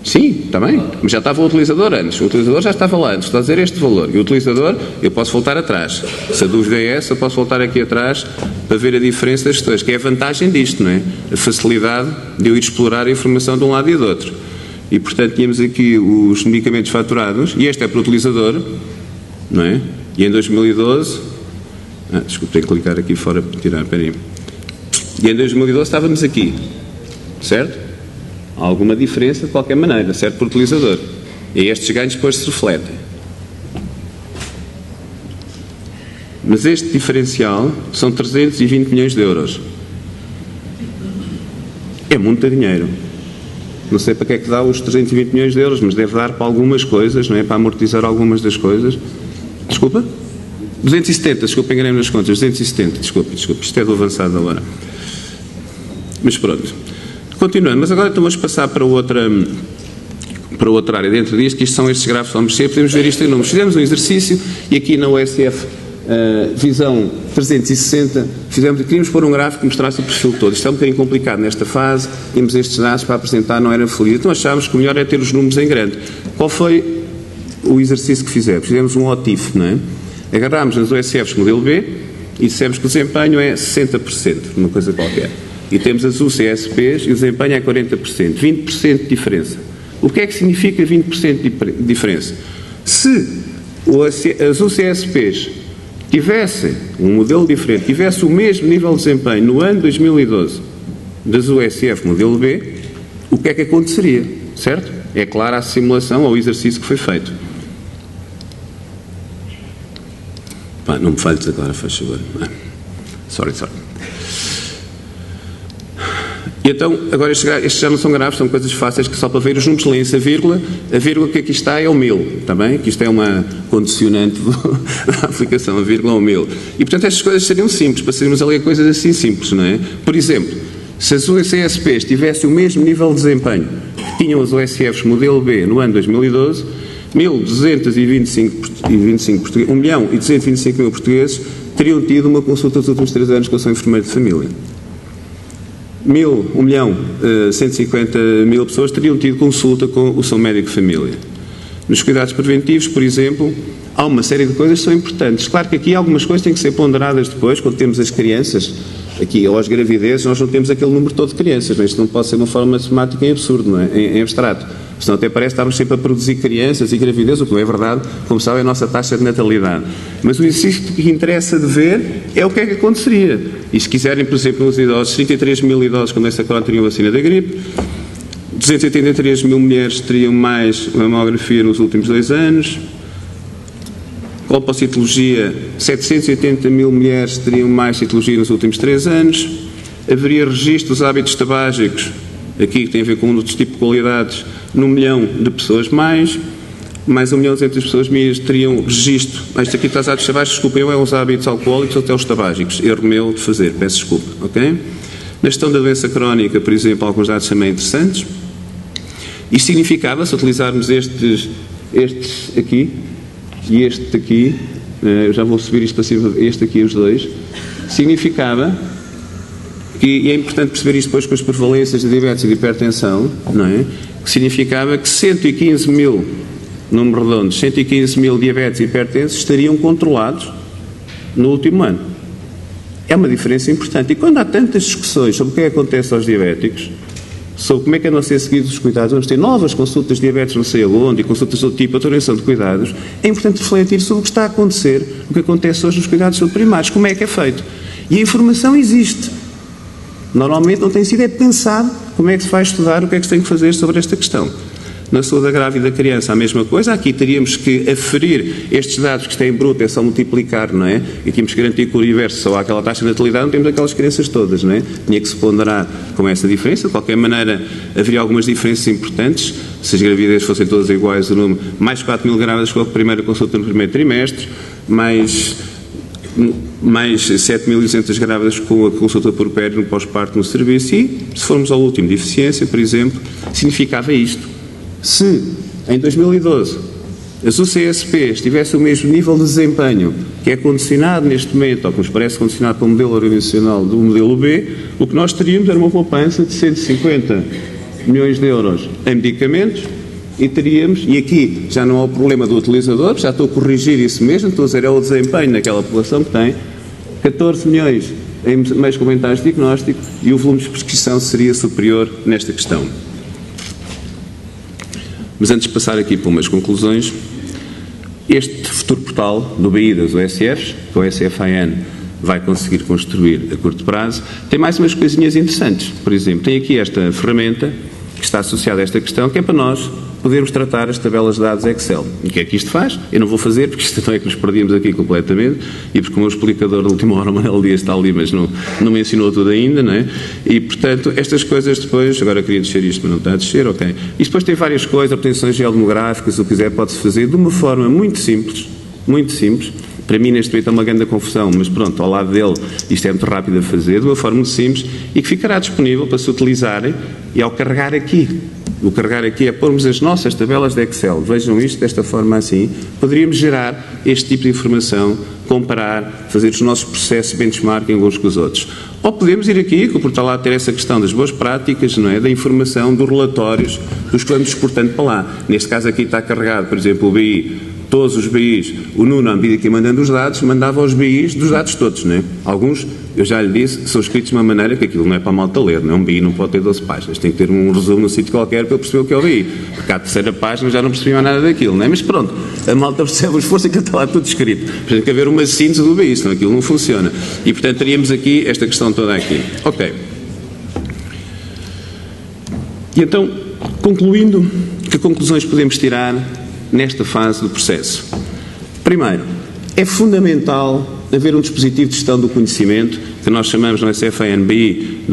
Sim, está bem, mas já estava o utilizador antes. O utilizador já estava lá antes, está a dizer este valor. E o utilizador, eu posso voltar atrás. Se a dúvida é essa, eu posso voltar aqui atrás para ver a diferença das gestões, que é a vantagem disto, não é? A facilidade de eu ir explorar a informação de um lado e do outro. E, portanto, tínhamos aqui os medicamentos faturados, e este é para o utilizador, não é? E em 2012... desculpe, tenho que clicar aqui fora para tirar, espera aí. E em 2012 estávamos aqui, certo? Há alguma diferença de qualquer maneira, certo, por utilizador. E estes ganhos depois se refletem. Mas este diferencial são 320 milhões de euros. É muito dinheiro. Não sei para que é que dá os 320 milhões de euros, mas deve dar para algumas coisas, não é? Para amortizar algumas das coisas. Desculpa? 270, desculpa, enganei-me nas contas. 270, desculpa, isto é do avançado agora. Mas pronto. Continuando, mas agora então vamos passar para outra área dentro disto, que isto são estes gráficos, vamos ser, podemos ver isto em números. Fizemos um exercício e aqui na USF visão 360, queríamos pôr um gráfico que mostrasse o perfil todo. Isto é um bocadinho complicado nesta fase, temos estes dados para apresentar, não era fluido, então achámos que o melhor é ter os números em grande. Qual foi o exercício que fizemos? Fizemos um OTIF, não é? Agarrámos nas USFs modelo B e dissemos que o desempenho é 60%, uma coisa qualquer. E temos as UCSPs e o desempenho é 40%. 20% de diferença. O que é que significa 20% de diferença? Se as UCSPs tivessem um modelo diferente, tivessem o mesmo nível de desempenho no ano 2012 das USF modelo B, o que é que aconteceria? Certo? É clara a simulação ou o exercício que foi feito. Não me falhes agora, faz favor. Sorry. E então, agora estes já não são gráficos, são coisas fáceis que só para ver os números leem-se a vírgula que aqui está é o 1000, está bem? Que isto é uma condicionante da aplicação, a vírgula é o 1000. E portanto estas coisas seriam simples, para sermos a ler coisas assim simples, não é? Por exemplo, se as UCSPs tivessem o mesmo nível de desempenho que tinham as USFs modelo B no ano 2012, 1.225.000 portugueses teriam tido uma consulta nos últimos 3 anos com o seu enfermeiro de família. 1.150.000 pessoas teriam tido consulta com o seu médico de família. Nos cuidados preventivos, por exemplo, há uma série de coisas que são importantes. Claro que aqui algumas coisas têm que ser ponderadas depois, quando temos as crianças, aqui, ou as gravidezes, nós não temos aquele número todo de crianças, mas isto não pode ser uma forma matemática em absurdo, não é? Em abstrato. Senão até parece que estamos sempre a produzir crianças e gravidez, o que não é verdade, como sabe, é a nossa taxa de natalidade. Mas o exercício que interessa de ver é o que é que aconteceria. E se quiserem, por exemplo, nos idosos, 33 mil idosos com doença crónica teriam vacina da gripe, 283 mil mulheres teriam mais mamografia nos últimos 2 anos, colpocitologia, 780 mil mulheres teriam mais citologia nos últimos 3 anos, haveria registro dos hábitos tabágicos, aqui que tem a ver com um outro tipo de qualidades, num 1 milhão de pessoas mais 1 milhão de pessoas minhas teriam registro. Isto aqui está os hábitos tabágicos, desculpem, é os hábitos alcoólicos ou até os tabágicos. Erro meu de fazer, peço desculpa, ok? Na gestão da doença crónica, por exemplo, alguns dados também interessantes. Isto significava, se utilizarmos estes aqui e este aqui, eu já vou subir isto para cima, este aqui, os dois, significava, e é importante perceber isto depois com as prevalências de diabetes e de hipertensão, não é? Que significava que 115 mil, número redondo, 115 mil diabetes e hipertensos estariam controlados no último ano. É uma diferença importante. E quando há tantas discussões sobre o que é que acontece aos diabéticos, sobre como é que andam a ser seguidos os cuidados, vamos ter novas consultas de diabetes não sei aonde, e consultas de outro tipo, atualização de cuidados, é importante refletir sobre o que está a acontecer, o que acontece hoje nos cuidados de saúde primários, como é que é feito. E a informação existe. Normalmente não tem sido pensado como é que se vai estudar, o que é que se tem que fazer sobre esta questão. Na saúde da grávida e da criança, a mesma coisa. Aqui teríamos que aferir estes dados que estão em bruto, é só multiplicar, não é? E tínhamos que garantir que o universo só há aquela taxa de natalidade, não temos aquelas crianças todas, não é? Tinha que se ponderar com essa diferença. De qualquer maneira, haveria algumas diferenças importantes. Se as gravidez fossem todas iguais, o número, mais 4.000 grávidas com a primeira consulta no primeiro trimestre, mais 7.200 grávidas com a consulta por puerpério no pós-parto no serviço. E, se formos ao último de eficiência, por exemplo, significava isto. Se, em 2012, as UCSPs tivessem o mesmo nível de desempenho que é condicionado neste momento, ou que nos parece condicionado pelo modelo organizacional do modelo B, o que nós teríamos era uma poupança de 150 milhões de euros em medicamentos e teríamos, e aqui já não há o problema do utilizador, já estou a corrigir isso mesmo, estou a dizer é o desempenho naquela população que tem 14 milhões em meios complementares de diagnóstico e o volume de prescrição seria superior nesta questão. Mas antes de passar aqui para umas conclusões, este futuro portal do BI das OSFs, que o OSF-AN vai conseguir construir a curto prazo, tem mais umas coisinhas interessantes. Por exemplo, tem aqui esta ferramenta que está associada a esta questão, que é para nós podermos tratar as tabelas de dados Excel. E o que é que isto faz? Eu não vou fazer, porque isto também é que nos perdíamos aqui completamente, e porque o meu explicador da última hora, o Manuel Dias, está ali, mas não me tudo ainda, não é? E, portanto, estas coisas depois, agora queria descer isto, mas não está a descer, ok. E depois tem várias coisas, obtenções geodemográficas, o que quiser pode-se fazer de uma forma muito simples, para mim neste momento é uma grande confusão, mas pronto, ao lado dele isto é muito rápido a fazer, de uma forma muito simples, e que ficará disponível para se utilizarem, e ao carregar aqui, o carregar aqui é pormos as nossas tabelas de Excel, vejam isto desta forma assim, poderíamos gerar este tipo de informação, comparar, fazer os nossos processos de benchmarking uns com os outros. Ou podemos ir aqui, que o portal lá ter essa questão das boas práticas, não é? Da informação, dos relatórios, dos que vamos exportando para lá. Neste caso aqui está carregado, por exemplo, o BI, todos os BIs, o Nuno, à medida que ia mandando os dados, mandava os BIs dos dados todos, não é? Alguns, eu já lhe disse, são escritos de uma maneira que aquilo não é para a malta ler, não é? Um BI não pode ter 12 páginas, tem que ter um resumo no sítio qualquer para eu perceber o que é o BI. Porque à terceira página já não percebi mais nada daquilo, não é? Mas pronto, a malta percebe o esforço que está lá tudo escrito. Tem que haver uma síntese do BI, senão aquilo não funciona. E, portanto, teríamos aqui esta questão toda aqui. Ok. E então, concluindo, que conclusões podemos tirar nesta fase do processo? Primeiro, é fundamental haver um dispositivo de gestão do conhecimento, que nós chamamos no OSF-ANBI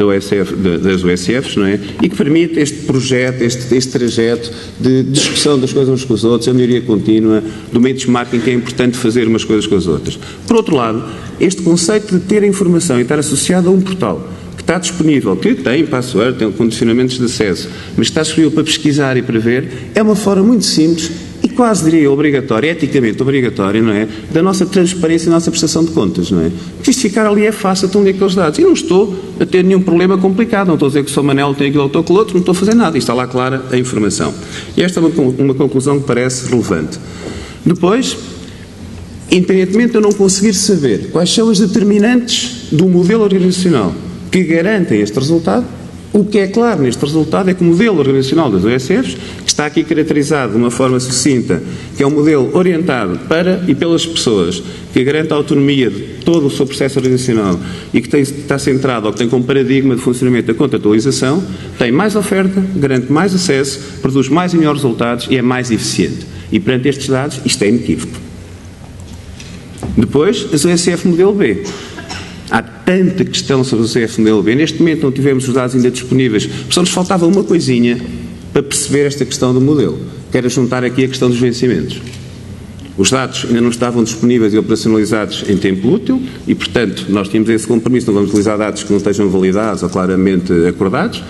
das OSFs, não é? E que permite este projeto, este trajeto de discussão das coisas uns com os outros, a melhoria contínua, do benchmarking que é importante fazer umas coisas com as outras. Por outro lado, este conceito de ter a informação e estar associado a um portal que está disponível, que tem password, tem condicionamentos de acesso, mas está disponível para pesquisar e para ver, é uma forma muito simples e quase diria obrigatória, eticamente obrigatória, não é? Da nossa transparência e da nossa prestação de contas, não é? Porque isto ficar ali é fácil, estão ali aqueles dados. E não estou a ter nenhum problema complicado, não estou a dizer que o Sr. Manel tem aquilo ou aquilo outro, não estou a fazer nada, isto está lá clara a informação. E esta é uma conclusão que parece relevante. Depois, independentemente de eu não conseguir saber quais são as determinantes do modelo organizacional que garantem este resultado, o que é claro neste resultado é que o modelo organizacional das OSFs, que está aqui caracterizado de uma forma sucinta, que é um modelo orientado para e pelas pessoas, que garante a autonomia de todo o seu processo organizacional e que está centrado ou que tem como paradigma de funcionamento a contratualização, tem mais oferta, garante mais acesso, produz mais e melhores resultados e é mais eficiente. E perante estes dados, isto é inequívoco. Depois, as OSF modelo B. Há tanta questão sobre o OSF modelo B. Neste momento não tivemos os dados ainda disponíveis, só nos faltava uma coisinha para perceber esta questão do modelo, que era juntar aqui a questão dos vencimentos. Os dados ainda não estavam disponíveis e operacionalizados em tempo útil e, portanto, nós tínhamos esse compromisso, não vamos utilizar dados que não estejam validados ou claramente acordados.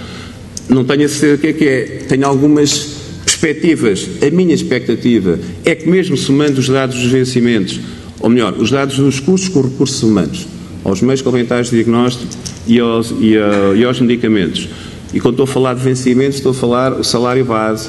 Não tenho a certeza o que é. Tenho algumas perspectivas. A minha expectativa é que mesmo somando os dados dos vencimentos, ou melhor, os dados dos custos com recursos humanos, aos meios complementares de diagnóstico e aos medicamentos. E quando estou a falar de vencimentos, estou a falar o salário base,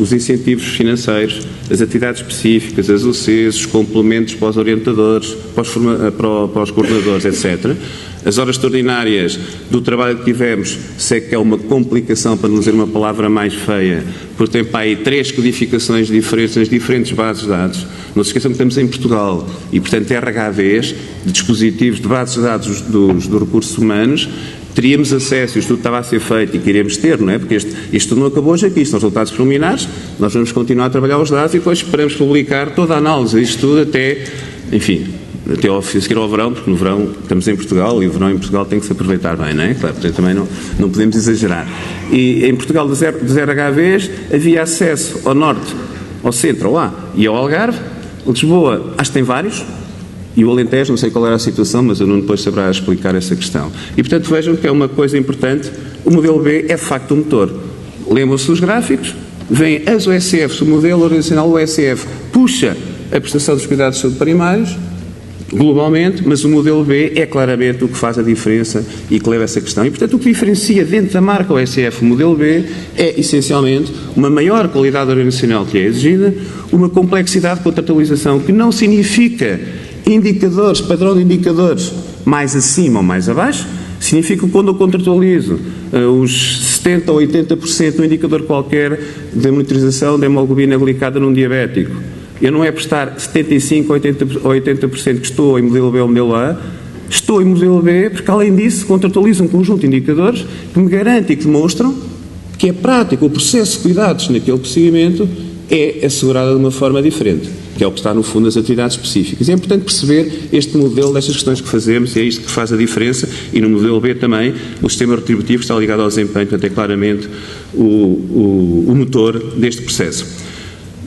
os incentivos financeiros, as atividades específicas, as UCs, os complementos para os orientadores, para os coordenadores, etc. As horas extraordinárias do trabalho que tivemos, sei que é uma complicação, para não dizer uma palavra mais feia, porque tem para aí 3 codificações diferentes nas diferentes bases de dados. Não se esqueçam que estamos em Portugal e, portanto, RHVs, de dispositivos de bases de dados dos recursos humanos, teríamos acesso, isto tudo estava a ser feito e que iremos ter, não é? Porque isto não acabou hoje aqui, isto são resultados preliminares, nós vamos continuar a trabalhar os dados e depois esperamos publicar toda a análise disto tudo até, enfim, até ao seguir ao verão, porque no verão estamos em Portugal e o verão em Portugal tem que se aproveitar bem, não é? Claro, portanto também não podemos exagerar. E em Portugal, dos RHVs, havia acesso ao Norte, ao Centro, ao A e ao Algarve. Lisboa, acho que tem vários. E o Alentejo, não sei qual era a situação, mas o Nuno depois saberá explicar essa questão. E, portanto, vejam que é uma coisa importante, o modelo B é, de facto, um motor. Lembram-se dos gráficos, vêm as OSFs, o modelo organizacional OSF puxa a prestação dos cuidados de saúde primários, globalmente, mas o modelo B é claramente o que faz a diferença e que leva a essa questão. E, portanto, o que diferencia dentro da marca OSF o modelo B é, essencialmente, uma maior qualidade organizacional que é exigida, uma complexidade de contratualização que não significa indicadores, padrão de indicadores mais acima ou mais abaixo, significa que quando eu contratualizo os 70% ou 80% de um indicador qualquer de monitorização da hemoglobina glicada num diabético, eu não é prestar 75% ou 80% que estou em modelo B ou modelo A, estou em modelo B porque, além disso, contratualizo um conjunto de indicadores que me garantem e que demonstram que a prática, o processo de cuidados naquele procedimento é assegurada de uma forma diferente, que é o que está no fundo das atividades específicas. E é importante perceber este modelo destas questões que fazemos, e é isto que faz a diferença, e no modelo B também o sistema retributivo está ligado ao desempenho, portanto é claramente o motor deste processo.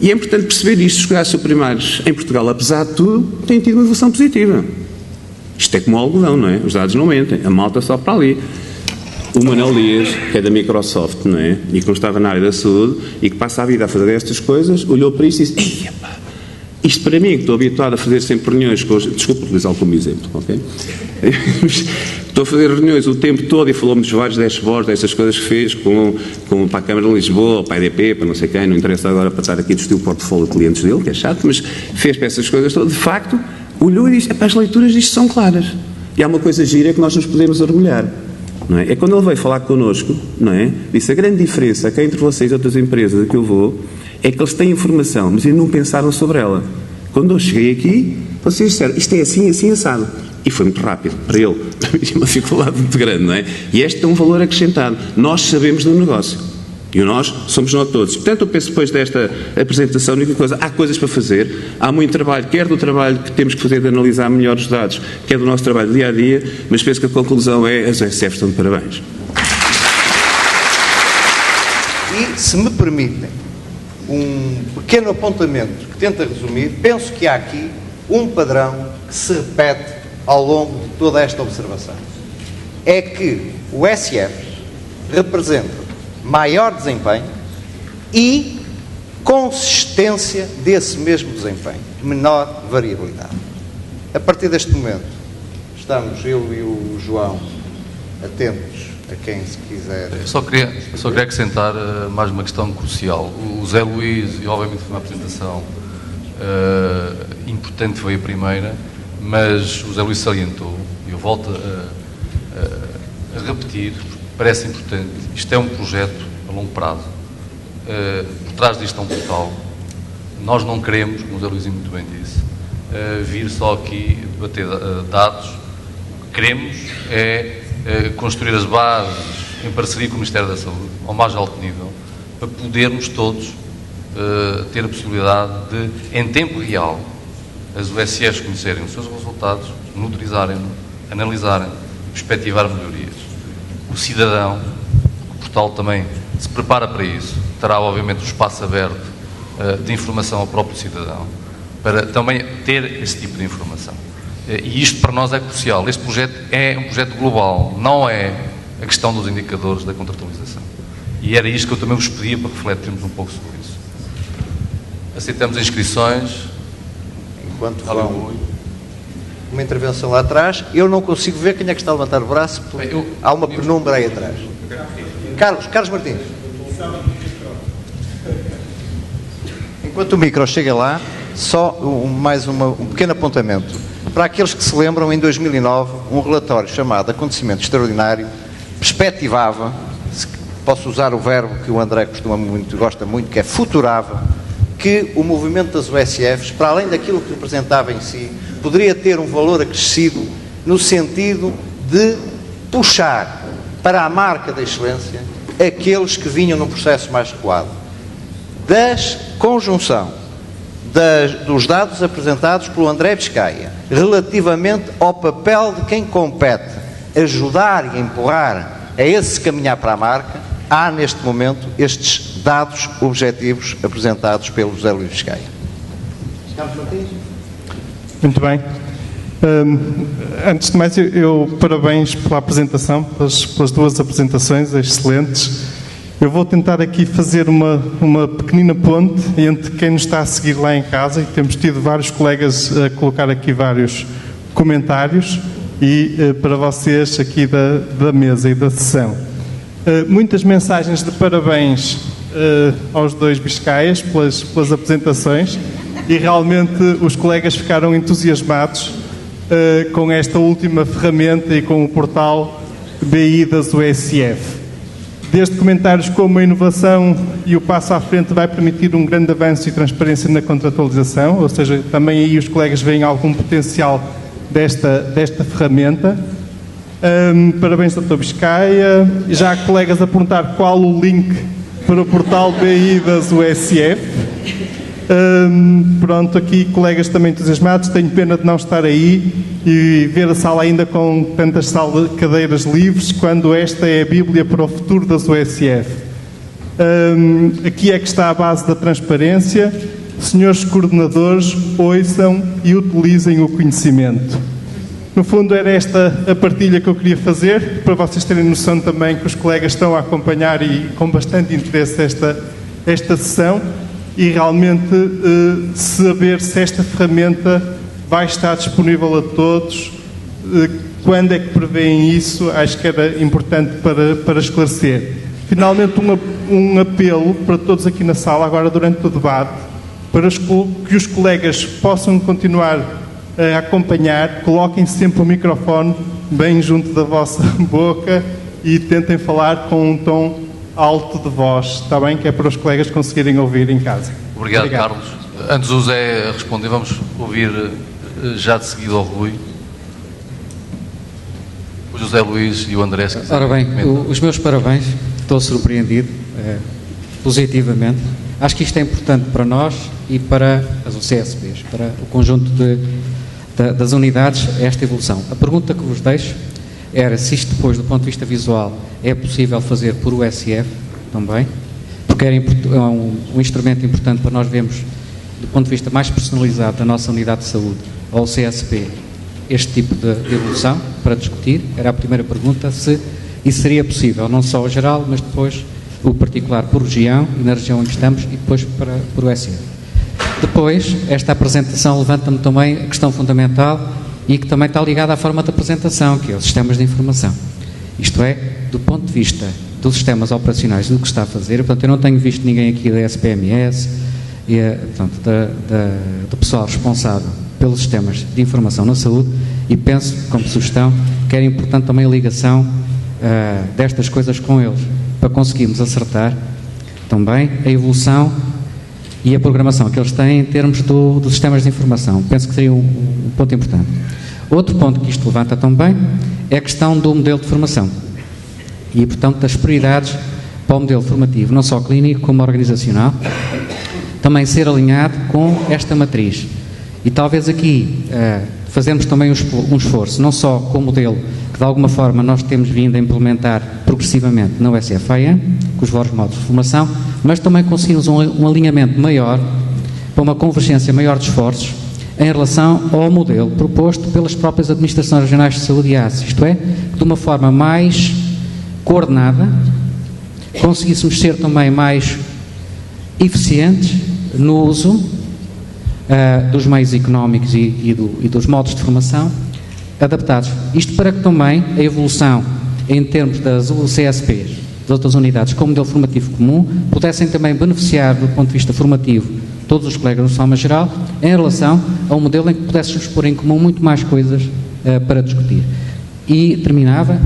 E é importante perceber isto, os cuidados primários em Portugal, apesar de tudo, têm tido uma evolução positiva. Isto é como o algodão, não é? Os dados não mentem, a malta só para ali. O Manuel Dias, que é da Microsoft, não é? E que não estava na área da saúde e que passa a vida a fazer estas coisas, olhou para isto e disse: ei, epá, isto para mim, que estou habituado a fazer sempre reuniões com os... Desculpa utilizá-lo como exemplo, ok? Estou a fazer reuniões o tempo todo e falou-me dos vários dashboards, dessas coisas que fez para a Câmara de Lisboa, para a EDP, para não sei quem, não interessa agora para estar aqui a discutir o portfólio de clientes dele, que é chato, mas fez para essas coisas todas. De facto, olhou e disse: epá, as leituras disto são claras. E há uma coisa gira que nós nos podemos orgulhar. Não é? É quando ele veio falar connosco, não é? Disse: a grande diferença que há entre vocês e outras empresas a que eu vou é que eles têm informação, mas ainda não pensaram sobre ela. Quando eu cheguei aqui, vocês disseram: isto é assim, assim, assado. E foi muito rápido. Para ele, tinha uma dificuldade muito grande, não é? E este é um valor acrescentado. Nós sabemos do negócio. E o nós somos nós todos. Portanto, eu penso, depois desta apresentação, a única coisa, há coisas para fazer, há muito trabalho, quer do trabalho que temos que fazer de analisar melhor os dados, quer do nosso trabalho dia a dia, mas penso que a conclusão é: as OSFs estão de parabéns. E, se me permitem, um pequeno apontamento que tenta resumir, penso que há aqui um padrão que se repete ao longo de toda esta observação. É que o SF representa maior desempenho e consistência desse mesmo desempenho, menor variabilidade. A partir deste momento, estamos eu e o João atentos a quem se quiser... Só queria acrescentar mais uma questão crucial. O Zé Luís, e obviamente foi uma apresentação importante, foi a primeira, mas o Zé Luís salientou, e eu volto a repetir, parece importante, isto é um projeto a longo prazo. Por trás disto é um portal. Nós não queremos, como o Zé Luís muito bem disse, vir só aqui debater dados. O que queremos é construir as bases em parceria com o Ministério da Saúde, ao mais alto nível, para podermos todos ter a possibilidade de, em tempo real, as USFs conhecerem os seus resultados, monitorizarem-no, analisarem, perspectivar melhorias. O cidadão, o portal também se prepara para isso, terá obviamente um espaço aberto de informação ao próprio cidadão, para também ter esse tipo de informação. E isto para nós é crucial. Este projeto é um projeto global, não é a questão dos indicadores da contratualização. E era isto que eu também vos pedia para refletirmos um pouco sobre isso. Aceitamos inscrições. Enquanto vão uma intervenção lá atrás, eu não consigo ver quem é que está a levantar o braço, porque há uma penumbra aí atrás. Carlos Martins. Enquanto o micro chega lá, só um pequeno apontamento. Para aqueles que se lembram, em 2009, um relatório chamado Acontecimento Extraordinário perspectivava, posso usar o verbo que o André gosta muito, que é futurava, que o movimento das USFs, para além daquilo que representava em si, poderia ter um valor acrescido no sentido de puxar para a marca da excelência aqueles que vinham num processo mais recuado. Da conjunção dos dados apresentados pelo André Biscaia relativamente ao papel de quem compete ajudar e empurrar a esse caminhar para a marca, há neste momento estes dados objetivos apresentados pelo José Luís Biscaia. Estamos, Martins? Muito bem. Antes de mais, eu parabéns pela apresentação, pelas duas apresentações excelentes. Eu vou tentar aqui fazer uma pequenina ponte entre quem nos está a seguir lá em casa, e temos tido vários colegas a colocar aqui vários comentários, e para vocês aqui da mesa e da sessão. Muitas mensagens de parabéns aos dois Biscaias pelas apresentações, e realmente os colegas ficaram entusiasmados com esta última ferramenta e com o portal BI das USF. Desde comentários como a inovação e o passo à frente vai permitir um grande avanço e transparência na contratualização, ou seja, também aí os colegas veem algum potencial desta ferramenta. Parabéns, Dr. Biscaia. Já há colegas a perguntar qual o link para o portal BI das USF. Pronto, aqui colegas também entusiasmados. Tenho pena de não estar aí e ver a sala ainda com tantas cadeiras livres, quando esta é a Bíblia para o futuro das USF. Aqui é que está a base da transparência. Senhores coordenadores, ouçam e utilizem o conhecimento. No fundo, era esta a partilha que eu queria fazer, para vocês terem noção também que os colegas estão a acompanhar e com bastante interesse esta sessão, e realmente saber se esta ferramenta vai estar disponível a todos, quando é que prevêem isso, acho que era importante para esclarecer. Finalmente, um apelo para todos aqui na sala, agora durante o debate, para que os colegas possam continuar a acompanhar, coloquem sempre o microfone bem junto da vossa boca e tentem falar com um tom alto de voz, está bem? Que é para os colegas conseguirem ouvir em casa. Obrigado. Carlos. Antes do Zé responder, vamos ouvir já de seguida ao Rui. O José Luís e o André. Ora bem, os meus parabéns, estou surpreendido positivamente. Acho que isto é importante para nós e para as UCSPs, para o conjunto das unidades, esta evolução. A pergunta que vos deixo era se isto depois, do ponto de vista visual, é possível fazer por USF também, porque é um instrumento importante para nós vermos, do ponto de vista mais personalizado da nossa unidade de saúde, ou CSP, este tipo de evolução para discutir. Era a primeira pergunta, se isso seria possível, não só o geral, mas depois o particular por região e na região onde estamos, e depois por USF. Depois, esta apresentação levanta-me também a questão fundamental e que também está ligada à forma de apresentação, que é os sistemas de informação. Isto é, do ponto de vista dos sistemas operacionais do que está a fazer, portanto, eu não tenho visto ninguém aqui da SPMS, e, portanto, do pessoal responsável pelos sistemas de informação na saúde, e penso, como sugestão, que era importante também a ligação destas coisas com eles, para conseguirmos acertar também a evolução e a programação que eles têm em termos dos sistemas de informação. Penso que seria um ponto importante. Outro ponto que isto levanta também é a questão do modelo de formação e, portanto, das prioridades para o modelo formativo, não só clínico como organizacional, também ser alinhado com esta matriz. E talvez aqui fazermos também um esforço, não só com o modelo que de alguma forma nós temos vindo a implementar progressivamente na USF-AM, com os vários modos de formação, mas também conseguirmos um alinhamento maior, para uma convergência maior de esforços em relação ao modelo proposto pelas próprias administrações regionais de saúde e AS, isto é, de uma forma mais coordenada, conseguíssemos ser também mais eficientes no uso dos meios económicos e dos modos de formação adaptados. Isto para que também a evolução em termos das CSPs, das outras unidades com modelo formativo comum, pudessem também beneficiar do ponto de vista formativo todos os colegas do Soma Geral, em relação a um modelo em que pudéssemos pôr em comum muito mais coisas para discutir. E terminava,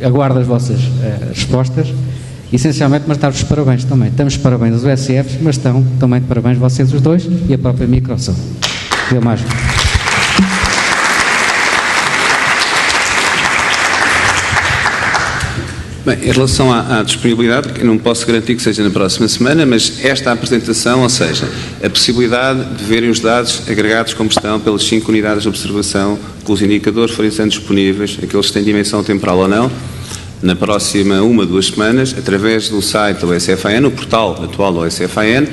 aguardo as vossas respostas, essencialmente, mas dar-vos parabéns também. Estamos parabéns aos USFs, mas estão também de parabéns vocês os dois e a própria Microsoft. Deu mais. Bem, em relação à disponibilidade, eu não posso garantir que seja na próxima semana, mas esta apresentação, ou seja, a possibilidade de verem os dados agregados como estão pelas 5 unidades de observação, com os indicadores forem sendo disponíveis, aqueles que têm dimensão temporal ou não, na próxima 1 a 2 semanas, através do site do OSFAN, o portal atual do OSFAN,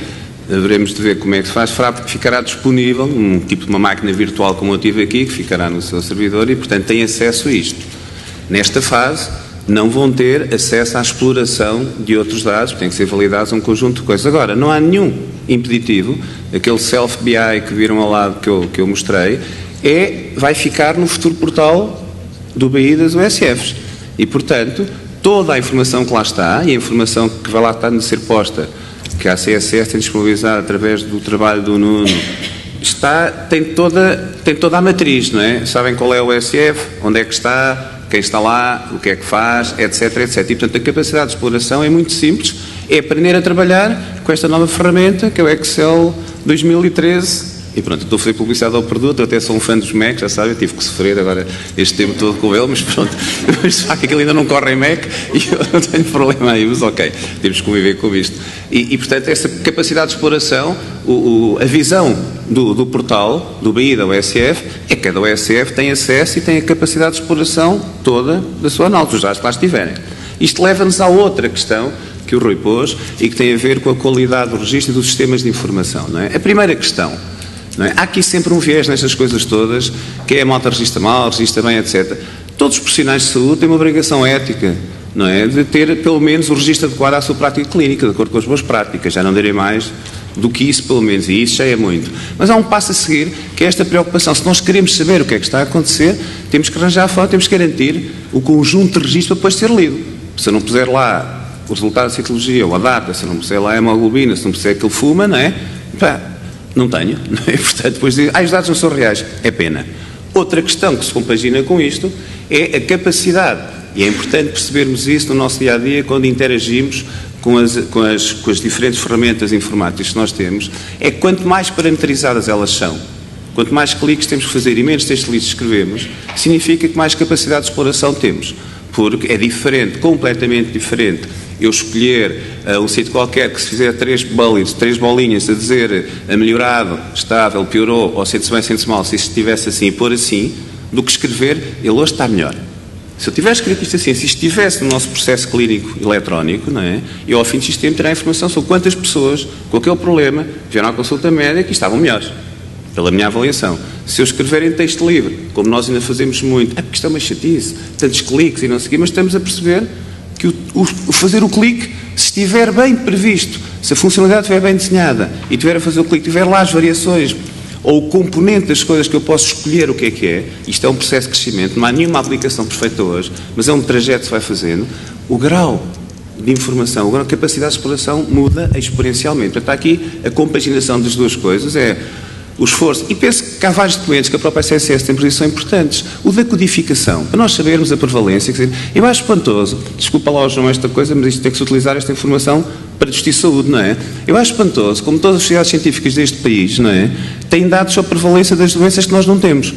veremos de ver como é que se faz, ficará disponível um tipo de uma máquina virtual como eu tive aqui, que ficará no seu servidor e, portanto, tem acesso a isto. Nesta fase, não vão ter acesso à exploração de outros dados, porque tem que ser validados um conjunto de coisas. Agora, não há nenhum impeditivo, aquele self-BI que viram ao lado que eu mostrei, vai ficar no futuro portal do BI das USFs. E, portanto, toda a informação que lá está, e a informação que vai lá estar a ser posta, que a CSS tem disponibilizado através do trabalho do Nuno, tem toda a matriz, não é? Sabem qual é o USF, onde é que está, quem está lá, o que é que faz, etc, etc. E, portanto, a capacidade de exploração é muito simples, é aprender a trabalhar com esta nova ferramenta, que é o Excel 2013. E pronto, estou a fazer publicidade ao produto, eu até sou um fã dos Mac, já sabem, tive que sofrer agora este tempo todo com ele, mas pronto, mas de facto aquilo ainda não corre em Mac e eu não tenho problema aí, mas ok, temos que conviver com isto. E portanto, essa capacidade de exploração, a visão do portal, do BI da USF, é que cada USF tem acesso e tem a capacidade de exploração toda da sua análise, os dados que lá estiverem. Isto leva-nos à outra questão que o Rui pôs e que tem a ver com a qualidade do registro e dos sistemas de informação, não é? A primeira questão, não é? Há aqui sempre um viés nestas coisas todas, que é a malta registra mal, registra bem, etc. Todos os profissionais de saúde têm uma obrigação ética, não é? De ter, pelo menos, o registro adequado à sua prática clínica, de acordo com as boas práticas. Já não direi mais do que isso, pelo menos, e isso já é muito. Mas há um passo a seguir, que é esta preocupação. Se nós queremos saber o que é que está a acontecer, temos que arranjar a forma, temos que garantir o conjunto de registro para depois ser lido. Se eu não puser lá o resultado da citologia ou a data, se eu não puser lá a hemoglobina, se não puser que ele fuma, não é? Pá, não tenho, não é? Portanto, depois dizer, os dados não são reais, é pena. Outra questão que se compagina com isto é a capacidade, e é importante percebermos isso no nosso dia-a-dia quando interagimos com as diferentes ferramentas informáticas que nós temos, é que quanto mais parametrizadas elas são, quanto mais cliques temos que fazer e menos texto liso escrevemos, significa que mais capacidade de exploração temos, porque é diferente, completamente diferente, eu escolher um sítio qualquer que se fizer 3 bolinhas a dizer melhorado, estável, piorou, ou sente-se bem, sente-se mal, se isto estivesse assim e pôr assim, do que escrever, ele hoje está melhor. Se eu tivesse escrito isto assim, se isto estivesse no nosso processo clínico eletrónico, não é? Eu ao fim do sistema terá informação sobre quantas pessoas com aquele problema vieram à consulta médica e estavam melhores, pela minha avaliação. Se eu escrever em texto livre, como nós ainda fazemos muito, é porque isto é uma chatice, tantos cliques e não sei o quê, mas estamos a perceber que o fazer o clique, se estiver bem previsto, se a funcionalidade estiver bem desenhada e tiver a fazer o clique, tiver lá as variações ou o componente das coisas que eu posso escolher o que é, isto é um processo de crescimento, não há nenhuma aplicação perfeita hoje, mas é um trajeto que se vai fazendo, o grau de informação, a grau de capacidade de exploração muda exponencialmente. Portanto, aqui a compaginação das duas coisas é o esforço, e penso que há vários documentos que a própria CSS tem posições importantes. O da codificação, para nós sabermos a prevalência, quer dizer, eu acho espantoso, desculpa lá o João esta coisa, mas isto tem que se utilizar esta informação para discutir saúde, não é? Eu acho espantoso, como todas as sociedades científicas deste país, não é? Têm dados sobre a prevalência das doenças que nós não temos.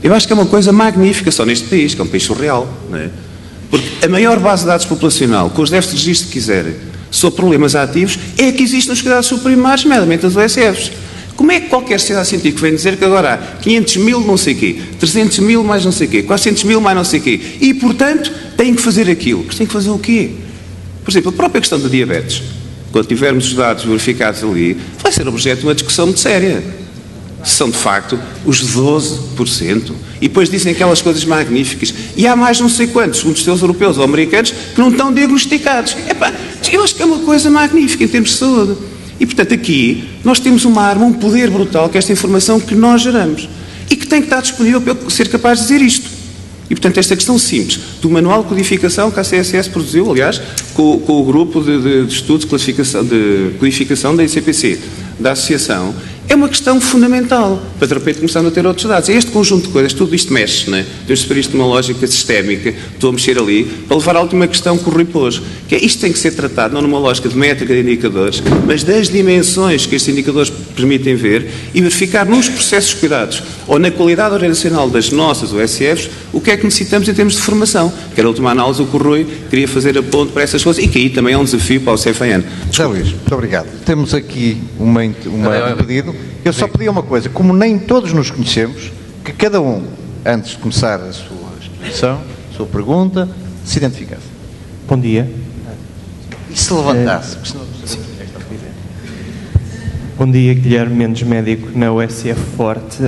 Eu acho que é uma coisa magnífica só neste país, que é um país surreal, não é? Porque a maior base de dados populacional, com os déficits de registro que quiserem, sobre problemas ativos, é a que existe nos cuidados superiores, nomeadamente as USFs. Como é que qualquer sociedade científica vem dizer que agora há 500 mil não sei quê, 300 mil mais não sei quê, 400 mil mais não sei quê, e, portanto, têm que fazer aquilo? Mas têm que fazer o quê? Por exemplo, a própria questão da diabetes, quando tivermos os dados verificados ali, vai ser objeto de uma discussão muito séria. São, de facto, os 12%. E depois dizem aquelas coisas magníficas. E há mais não sei quantos, segundo os seus europeus ou americanos, que não estão diagnosticados. Epá, eu acho que é uma coisa magnífica em termos de saúde. E, portanto, aqui nós temos uma arma, um poder brutal, que é esta informação que nós geramos. E que tem que estar disponível para eu ser capaz de dizer isto. E, portanto, esta questão simples do manual de codificação que a CSS produziu, aliás, com o grupo de estudos de codificação da ICPC, da Associação, é uma questão fundamental para, de repente, começarmos a ter outros dados. É este conjunto de coisas, tudo isto mexe, não é? Temos de perceber isto numa lógica sistémica, estou a mexer ali, para levar à última questão que o Rui pôs, que é isto tem que ser tratado não numa lógica de métrica de indicadores, mas das dimensões que estes indicadores permitem ver e verificar nos processos cuidados ou na qualidade organizacional das nossas OSFs o que é que necessitamos em termos de formação, que era a última análise o que o Rui queria fazer a ponto para essas coisas e que aí também é um desafio para o CFN. José Luís, muito obrigado. Temos aqui um pedido. Eu só pedi uma coisa, como nem todos nos conhecemos, que cada um, antes de começar a sua exposição, a sua pergunta, se identificasse. Bom dia. E se levantasse, porque senão... Bom dia, Guilherme Mendes, médico na USF Forte.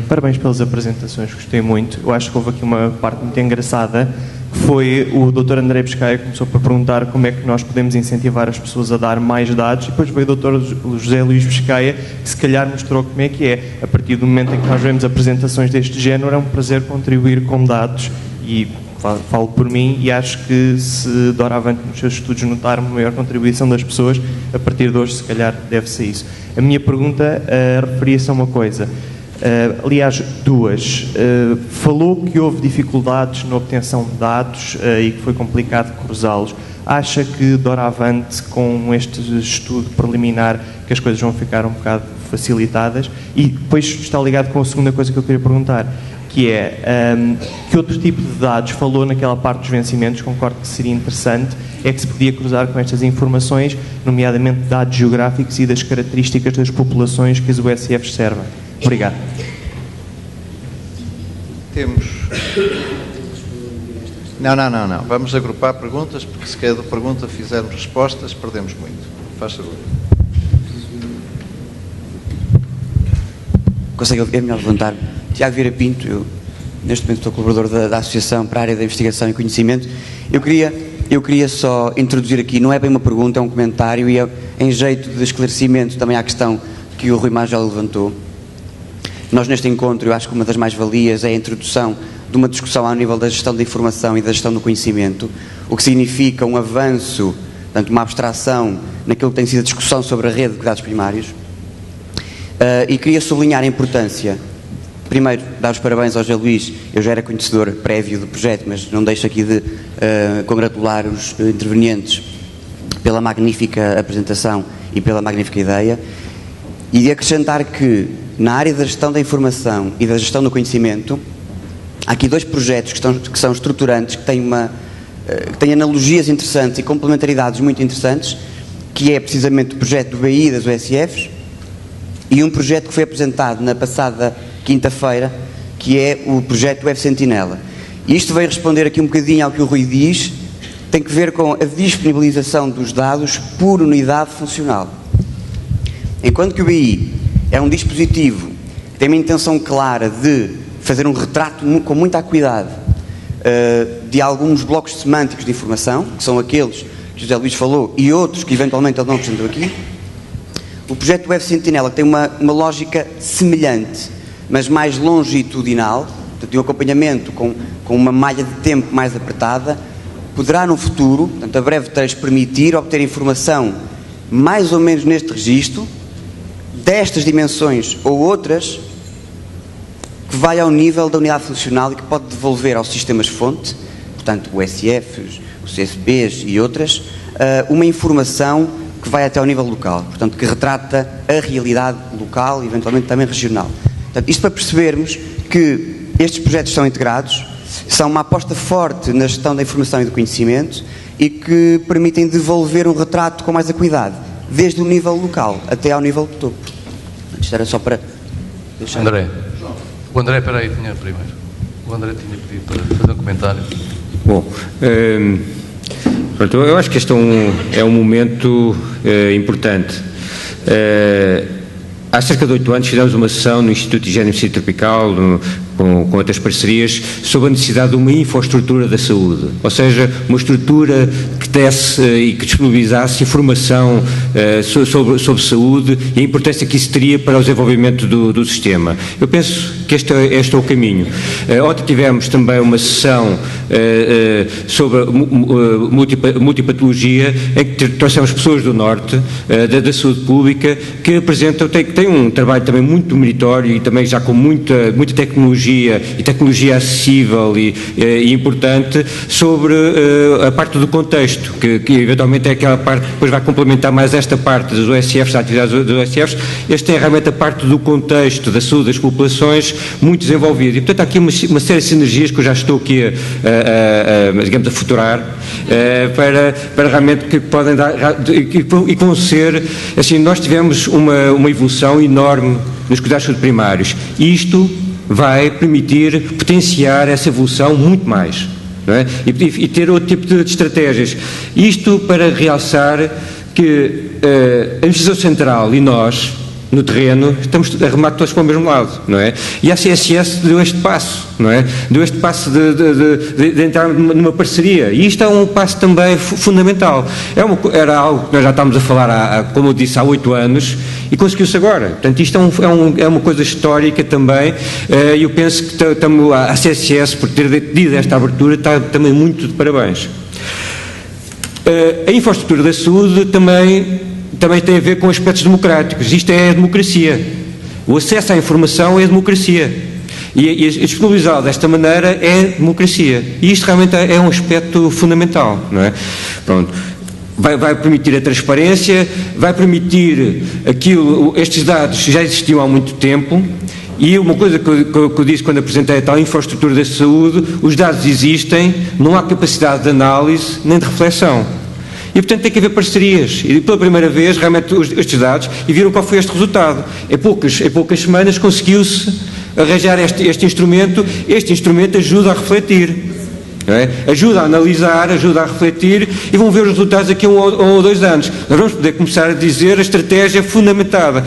Parabéns pelas apresentações, gostei muito. Eu acho que houve aqui uma parte muito engraçada, que foi o Dr. André Pescaia que começou por perguntar como é que nós podemos incentivar as pessoas a dar mais dados, e depois veio o Dr. José Luís Pescaia, que se calhar mostrou como é que é. A partir do momento em que nós vemos apresentações deste género, é um prazer contribuir com dados, e falo por mim, e acho que se doravante nos seus estudos notar uma maior contribuição das pessoas, a partir de hoje se calhar deve ser isso. A minha pergunta referia-se a uma coisa, aliás duas. Falou que houve dificuldades na obtenção de dados e que foi complicado cruzá-los. Acha que doravante com este estudo preliminar que as coisas vão ficar um bocado facilitadas? E depois está ligado com a segunda coisa que eu queria perguntar, que é, que outro tipo de dados falou naquela parte dos vencimentos, concordo que seria interessante, é que se podia cruzar com estas informações, nomeadamente dados geográficos e das características das populações que as USFs servem. Obrigado. Temos... Não. Vamos agrupar perguntas, porque se cada pergunta fizermos respostas, perdemos muito. Faz favor. É melhor levantar. Tiago Vieira Pinto, eu neste momento sou colaborador da Associação para a área da Investigação e Conhecimento. Eu queria só introduzir aqui, não é bem uma pergunta, é um comentário e é em jeito de esclarecimento também à questão que o Rui Major levantou. Nós neste encontro, eu acho que uma das mais-valias é a introdução de uma discussão ao nível da gestão da informação e da gestão do conhecimento, o que significa um avanço, portanto uma abstração naquilo que tem sido a discussão sobre a rede de cuidados primários. E queria sublinhar a importância. Primeiro, dar os parabéns ao José Luís. Eu já era conhecedor prévio do projeto, mas não deixo aqui de congratular os intervenientes pela magnífica apresentação e pela magnífica ideia, e de acrescentar que na área da gestão da informação e da gestão do conhecimento há aqui dois projetos que são estruturantes, que têm analogias interessantes e complementaridades muito interessantes, que é precisamente o projeto do BI das USFs e um projeto que foi apresentado na passada quinta-feira, que é o projeto Web Sentinela. E isto vem responder aqui um bocadinho ao que o Rui diz, tem que ver com a disponibilização dos dados por unidade funcional. Enquanto que o BI é um dispositivo que tem uma intenção clara de fazer um retrato com muita acuidade de alguns blocos semânticos de informação, que são aqueles que o José Luís falou e outros que eventualmente ele não apresentou aqui, o projeto Web Sentinela tem uma lógica semelhante, mas mais longitudinal, portanto, de um acompanhamento com uma malha de tempo mais apertada, poderá no futuro, portanto, a breve trecho, permitir obter informação mais ou menos neste registro, destas dimensões ou outras, que vai ao nível da unidade funcional e que pode devolver aos sistemas-fonte, portanto, o USFs, os CSPs e outras, uma informação que vai até ao nível local, portanto, que retrata a realidade local e eventualmente também regional. Portanto, isto para percebermos que estes projetos são integrados, são uma aposta forte na gestão da informação e do conhecimento e que permitem devolver um retrato com mais acuidade, desde o nível local até ao nível de topo. Isto era só para deixar... André. O André, peraí, tinha primeiro. O André tinha pedido para fazer um comentário. Bom, pronto, eu acho que este é um momento importante. Há cerca de 8 anos fizemos uma sessão no Instituto de Higiene e Medicina Tropical com outras parcerias, sobre a necessidade de uma infraestrutura da saúde, ou seja, uma estrutura que desse e que disponibilizasse informação sobre saúde e a importância que isso teria para o desenvolvimento do sistema. Eu penso que este é o caminho. Ontem tivemos também uma sessão sobre multipatologia, em que trouxemos pessoas do Norte, da saúde pública, que apresentam, têm um trabalho também muito meritório e também já com muita tecnologia e tecnologia acessível e importante sobre a parte do contexto, que eventualmente é aquela parte que depois vai complementar mais esta parte dos OSFs, das atividades dos OSFs. Este tem realmente a parte do contexto, da saúde das populações, muito desenvolvida. E, portanto, há aqui uma série de sinergias que eu já estou aqui digamos, a futurar, para realmente que podem dar, e vão ser, assim, nós tivemos uma evolução enorme nos cuidados de saúde primários. Isto vai permitir potenciar essa evolução muito mais, não é? E ter outro tipo de estratégias. Isto para realçar que a administração central e nós, no terreno, estamos a remar todos para o mesmo lado, não é? E a CSS deu este passo, não é? Deu este passo de entrar numa parceria, e isto é um passo também fundamental. Era algo que nós já estávamos a falar, como eu disse, há 8 anos, e conseguiu-se agora. Portanto, isto é uma coisa histórica também, e eu penso que a CSS, por ter tido esta abertura, está também muito de parabéns. A infraestrutura da saúde também tem a ver com aspectos democráticos. Isto é a democracia. O acesso à informação é a democracia. E disponibilizá-lo desta maneira é democracia. E isto realmente é um aspecto fundamental, não é? Pronto. Vai permitir a transparência, vai permitir estes dados já existiam há muito tempo, e uma coisa que eu disse quando apresentei a tal infraestrutura da saúde, os dados existem, não há capacidade de análise nem de reflexão. E, portanto, tem que haver parcerias. E, pela primeira vez, realmente, estes dados, e viram qual foi este resultado. Em poucas semanas conseguiu-se arranjar este instrumento. Este instrumento ajuda a refletir. Não é? Ajuda a analisar, ajuda a refletir, e vão ver os resultados daqui a 1 ou 2 anos. Nós vamos poder começar a dizer a estratégia fundamentada.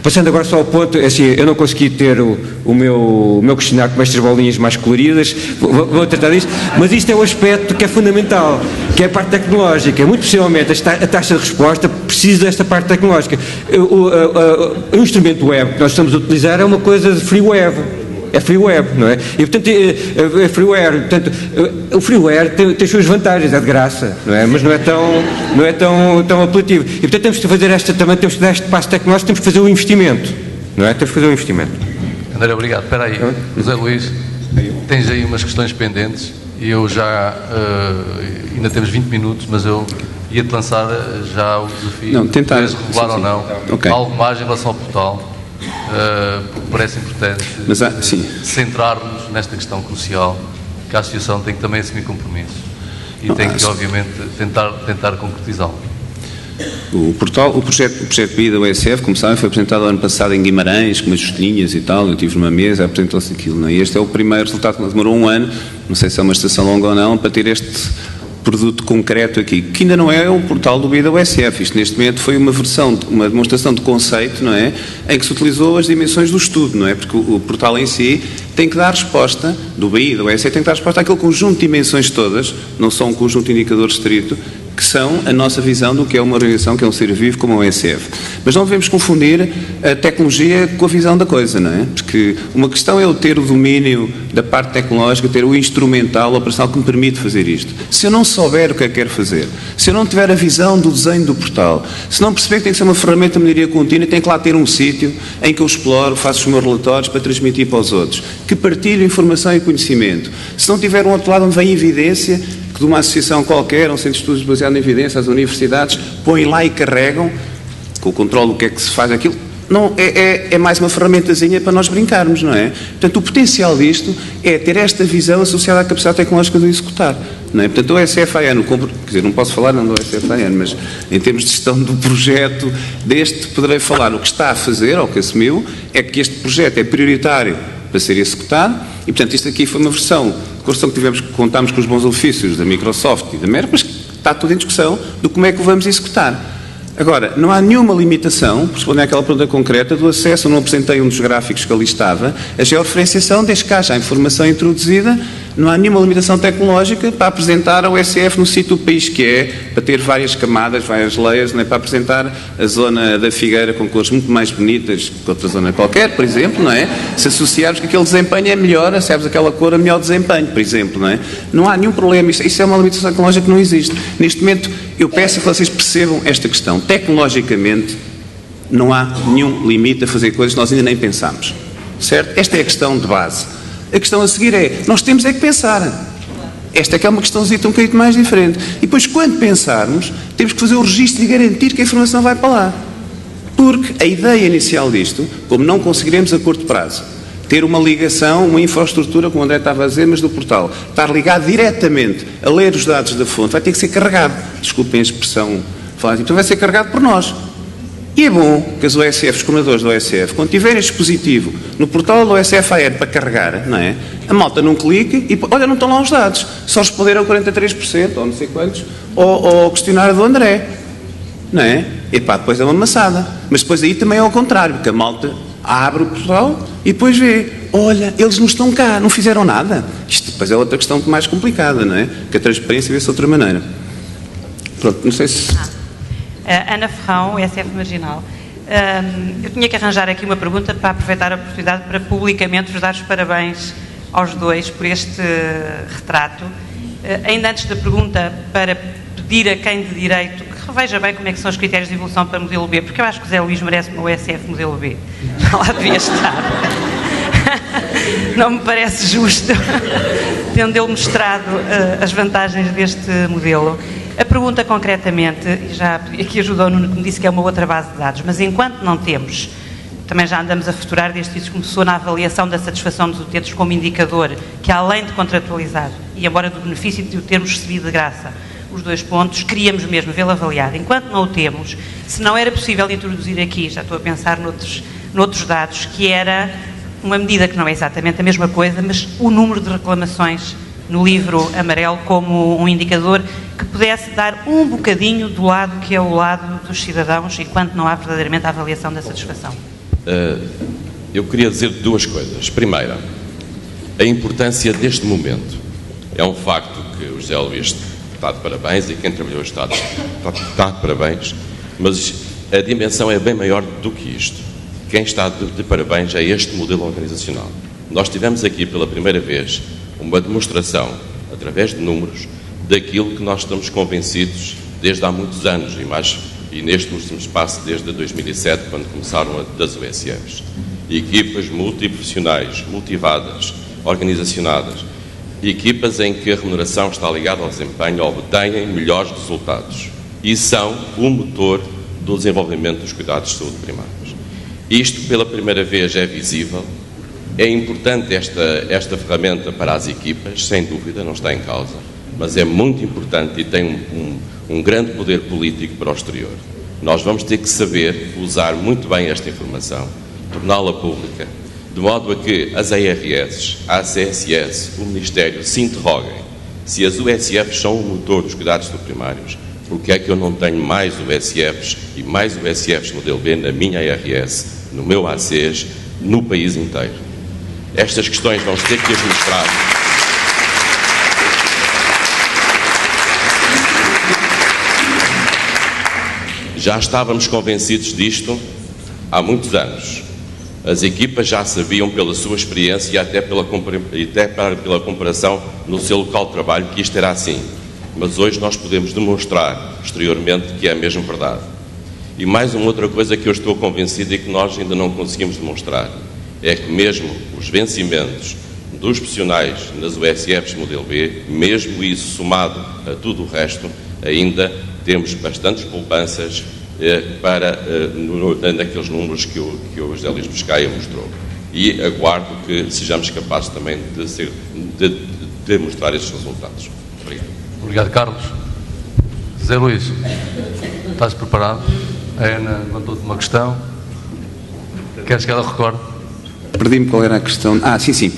Passando agora só ao ponto, assim, eu não consegui ter o meu questionário com estas bolinhas mais coloridas, vou tratar disso, mas isto é um aspecto que é fundamental, que é a parte tecnológica. Muito possivelmente a taxa de resposta precisa desta parte tecnológica. O instrumento web que nós estamos a utilizar é uma coisa de free web. É freeware, não é? E, portanto, é freeware. Portanto, o freeware tem as suas vantagens, é de graça, não é? Mas não é tão apelativo. E, portanto, temos que fazer temos que dar este passo tecnológico, temos que fazer o investimento, não é? Temos que fazer o investimento. André, obrigado. Espera aí, José Luís, tens aí umas questões pendentes e eu já, ainda temos 20 minutos, mas eu ia-te lançar já o desafio. Não, tentar. Queres regular ou não? Okay. Algo mais em relação ao portal. Parece importante centrar-nos nesta questão crucial, que a associação tem que também assumir compromissos e tem que, obviamente, tentar concretizá-lo. O projeto BI da USF, como sabem, foi apresentado ano passado em Guimarães, com umas justinhas e tal. Eu estive numa mesa, apresentou-se aquilo, não é? E este é o primeiro resultado, que demorou 1 ano, não sei se é uma estação longa ou não, para ter este produto concreto aqui, que ainda não é o portal do BI da USF. Isto, neste momento, foi uma demonstração de conceito, não é? Em que se utilizou as dimensões do estudo, não é? Porque o portal em si tem que dar resposta, do BI da USF, tem que dar resposta àquele conjunto de dimensões todas, não só um conjunto de indicadores estrito, que são a nossa visão do que é uma organização, que é um ser vivo como a USF. Mas não devemos confundir a tecnologia com a visão da coisa, não é? Porque uma questão é eu ter o domínio da parte tecnológica, ter o instrumental, o operacional que me permite fazer isto. Se eu não souber o que é que quero fazer, se eu não tiver a visão do desenho do portal, se não perceber que tem que ser uma ferramenta de melhoria contínua, tem que lá ter um sítio em que eu exploro, faço os meus relatórios para transmitir para os outros, que partilho informação e conhecimento. Se não tiver um outro lado onde vem evidência, que de uma associação qualquer, um centro de estudos baseado em evidência, as universidades põem lá e carregam, com o controle do que é que se faz aquilo, não, é mais uma ferramentazinha para nós brincarmos, não é? Portanto, o potencial disto é ter esta visão associada à capacidade tecnológica de executar, não é? Portanto, o OSF-AN, quer dizer, não posso falar não do OSF-AN, mas em termos de gestão do projeto deste, poderei falar. O que está a fazer, ou que assumiu, é que este projeto é prioritário para ser executado, e, portanto, isto aqui foi uma versão que contámos com os bons ofícios da Microsoft e da Merck, mas está tudo em discussão do como é que o vamos executar. Agora, não há nenhuma limitação, por responder àquela pergunta concreta, do acesso, eu não apresentei um dos gráficos que ali estava, a georreferenciação, desde que haja a informação introduzida, não há nenhuma limitação tecnológica para apresentar ao SF no sítio do país que é, para ter várias camadas, várias layers, não é? Para apresentar a zona da Figueira com cores muito mais bonitas que outra zona qualquer, por exemplo, não é? Se associarmos que aquele desempenho é melhor, recebes aquela cor a melhor desempenho, por exemplo, não é? Não há nenhum problema, isso é uma limitação tecnológica que não existe. Neste momento, eu peço que vocês percebam esta questão. Tecnologicamente, não há nenhum limite a fazer coisas que nós ainda nem pensámos. Certo? Esta é a questão de base. A questão a seguir é, nós temos é que pensar. Esta é que é uma questãozinha um bocadinho mais diferente. E depois, quando pensarmos, temos que fazer o registro e garantir que a informação vai para lá. Porque a ideia inicial disto, como não conseguiremos a curto prazo, ter uma ligação, uma infraestrutura, como o André estava a dizer, mas do portal, estar ligado diretamente a ler os dados da fonte, vai ter que ser carregado. Desculpem a expressão falada, então vai ser carregado por nós. E é bom que as OSF, os coordenadores da OSF, quando tiverem dispositivo no portal da OSF AR para carregar, não é? A malta não clique e, olha, não estão lá os dados. Só responderam 43%, ou não sei quantos, ao questionário do André. Não é? E pá, depois é uma maçada. Mas depois aí também é ao contrário, porque a malta abre o portal e depois vê, olha, eles não estão cá, não fizeram nada. Isto depois é outra questão mais complicada, não é? Que a transparência vê-se de outra maneira. Pronto, não sei se... Ana Ferrão, SF Marginal. Eu tinha que arranjar aqui uma pergunta para aproveitar a oportunidade para publicamente vos dar os parabéns aos dois por este retrato. Ainda antes da pergunta, para pedir a quem de direito que reveja bem como é que são os critérios de evolução para modelo B, porque eu acho que o Zé Luís merece uma OSF modelo B. Lá devia estar. Não me parece justo, tendo ele mostrado as vantagens deste modelo. A pergunta concretamente, e já aqui ajudou o Nuno que me disse que é uma outra base de dados, mas enquanto não temos, também já andamos a futurar desde que isso começou na avaliação da satisfação dos utentes como indicador, que além de contratualizar, e embora do benefício de o termos recebido de graça, os 2 pontos, queríamos mesmo vê-lo avaliado. Enquanto não o temos, se não era possível introduzir aqui, já estou a pensar noutros dados, que era uma medida que não é exatamente a mesma coisa, mas o número de reclamações no livro amarelo como um indicador que pudesse dar um bocadinho do lado que é o lado dos cidadãos, enquanto não há verdadeiramente a avaliação da satisfação. Eu queria dizer 2 coisas. Primeira, a importância deste momento. É um facto que o José Luís está de parabéns e quem trabalhou está de parabéns, mas a dimensão é bem maior do que isto. Quem está de parabéns é este modelo organizacional. Nós tivemos aqui pela primeira vez uma demonstração, através de números, daquilo que nós estamos convencidos desde há muitos anos e neste último espaço desde 2007, quando começaram das OSFs. Equipas multiprofissionais, motivadas, organizacionadas, equipas em que a remuneração está ligada ao desempenho, obtêm melhores resultados e são o motor do desenvolvimento dos cuidados de saúde primários. Isto, pela primeira vez, é visível. É importante esta ferramenta para as equipas, sem dúvida, não está em causa, mas é muito importante e tem um grande poder político para o exterior. Nós vamos ter que saber usar muito bem esta informação, torná-la pública, de modo a que as ARS, a ACSS, o Ministério se interroguem se as USFs são o motor dos cuidados primários, porque é que eu não tenho mais USFs e mais USFs modelo B na minha ARS, no meu ACES, no país inteiro. Estas questões vamos ter que as mostrar. Já estávamos convencidos disto há muitos anos. As equipas já sabiam pela sua experiência e até pela comparação no seu local de trabalho que isto era assim. Mas hoje nós podemos demonstrar exteriormente que é mesmo verdade. E mais uma outra coisa que eu estou convencido e que nós ainda não conseguimos demonstrar é que mesmo os vencimentos dos profissionais nas USFs modelo B, mesmo isso somado a tudo o resto, ainda temos bastantes poupanças naqueles números que o José Luís Biscaia mostrou. E aguardo que sejamos capazes também de demonstrar estes resultados. Obrigado. Obrigado, Carlos. José Luís, estás preparado? A Ana levantou-te uma questão. Queres que ela recorde? Perdi-me qual era a questão. Sim.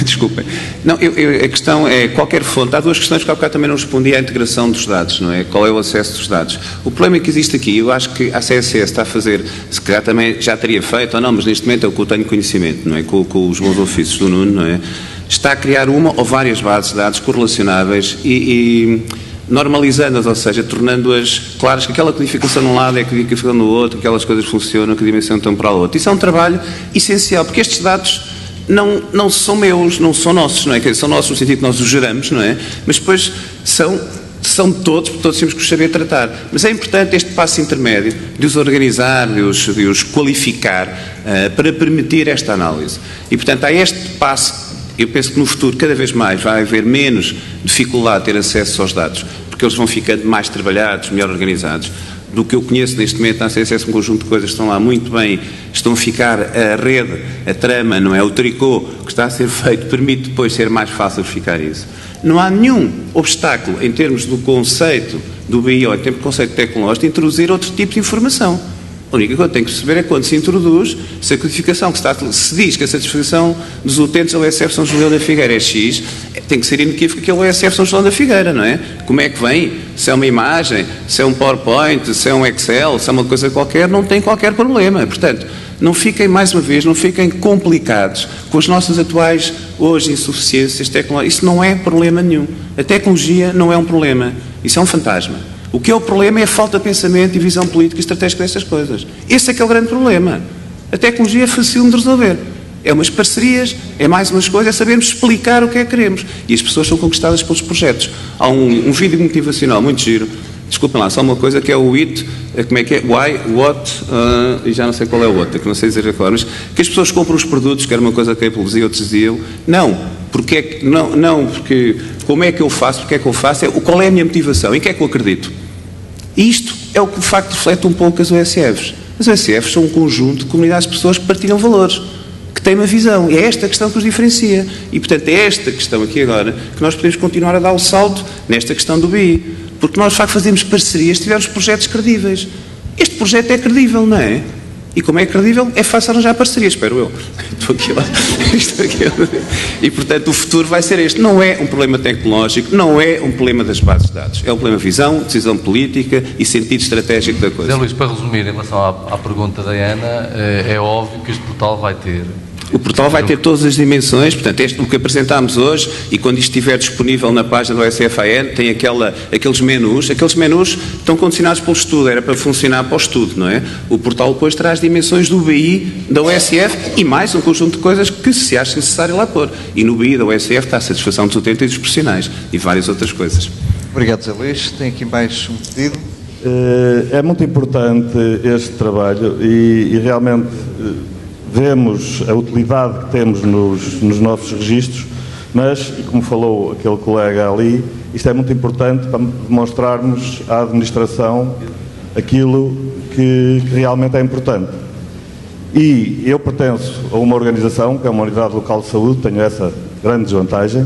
Desculpem. Não, a questão é, qualquer fonte, há duas questões que há bocado também não respondi à integração dos dados, não é? Qual é o acesso dos dados? O problema que existe aqui, eu acho que a CSS está a fazer, se calhar também já teria feito ou não, mas neste momento é o que eu tenho conhecimento, não é? Com os bons ofícios do Nuno, não é? Está a criar uma ou várias bases de dados correlacionáveis e normalizando-as, ou seja, tornando-as claras que aquela codificação num lado é a codificação no outro, aquelas coisas funcionam, que a dimensão temporal outra. Isso é um trabalho essencial, porque estes dados não são meus, não são nossos, não é? São nossos no sentido que nós os geramos, não é? Mas depois são de todos, porque todos temos que os saber tratar. Mas é importante este passo intermédio de os organizar, de os qualificar para permitir esta análise. E, portanto, há este passo. Eu penso que no futuro, cada vez mais, vai haver menos dificuldade de ter acesso aos dados, porque eles vão ficando mais trabalhados, melhor organizados. Do que eu conheço neste momento na CSS, um conjunto de coisas que estão lá muito bem, estão a ficar a rede, a trama, não é? O tricô que está a ser feito permite depois ser mais fácil verificar isso. Não há nenhum obstáculo em termos do conceito do BI ou em termos do conceito tecnológico de introduzir outro tipo de informação. A única coisa que tem que perceber é quando se introduz, se a codificação que se diz que a satisfação dos utentes da OSF São João da Figueira é X, tem que ser inequívoco que é o OSF São João da Figueira, não é? Como é que vem? Se é uma imagem, se é um PowerPoint, se é um Excel, se é uma coisa qualquer, não tem qualquer problema. Portanto, não fiquem, mais uma vez, não fiquem complicados com as nossas atuais, hoje, insuficiências tecnológicas. Isso não é problema nenhum. A tecnologia não é um problema. Isso é um fantasma. O que é o problema é a falta de pensamento e visão política e estratégica destas coisas. Esse é que é o grande problema. A tecnologia é fácil de resolver. É umas parcerias, é mais umas coisas, é sabermos explicar o que é que queremos. E as pessoas são conquistadas pelos projetos. Há um vídeo motivacional muito giro, desculpem lá, só uma coisa, que é o IT, como é que é? Why, what, e já não sei qual é o outro, que não sei dizer agora, mas que as pessoas compram os produtos, que era uma coisa que a Apple dizia, outros diziam, porque como é que eu faço, porque é que eu faço, qual é a minha motivação, em que é que eu acredito. E isto é o que de facto reflete um pouco as OSFs. As OSFs são um conjunto de comunidades de pessoas que partilham valores, que têm uma visão, e é esta a questão que os diferencia. E portanto é esta questão aqui agora que nós podemos continuar a dar o salto nesta questão do BI, porque nós de facto fazemos parcerias se tivermos projetos credíveis. Este projeto é credível, não é? E como é credível, é fácil arranjar parcerias, espero eu. Estou aqui lá. E, portanto, o futuro vai ser este. Não é um problema tecnológico, não é um problema das bases de dados. É um problema de visão, decisão política e sentido estratégico da coisa. Zé Luís, para resumir, em relação à pergunta da Ana, é óbvio que este portal vai ter... O portal vai ter todas as dimensões, portanto, o que apresentámos hoje, e quando isto estiver disponível na página do OSF-AN, tem aqueles menus estão condicionados pelo estudo, era para funcionar para o estudo, não é? O portal depois traz dimensões do BI, da OSF, e mais um conjunto de coisas que se acha necessário lá pôr. E no BI da OSF está a satisfação dos utentes e dos profissionais, e várias outras coisas. Obrigado, Zé Luís. Tem aqui mais um pedido. É muito importante este trabalho e realmente... vemos a utilidade que temos nos nossos registros, mas, como falou aquele colega ali, isto é muito importante para demonstrarmos à administração aquilo que realmente é importante. E eu pertenço a uma organização, que é uma unidade local de saúde, tenho essa grande desvantagem,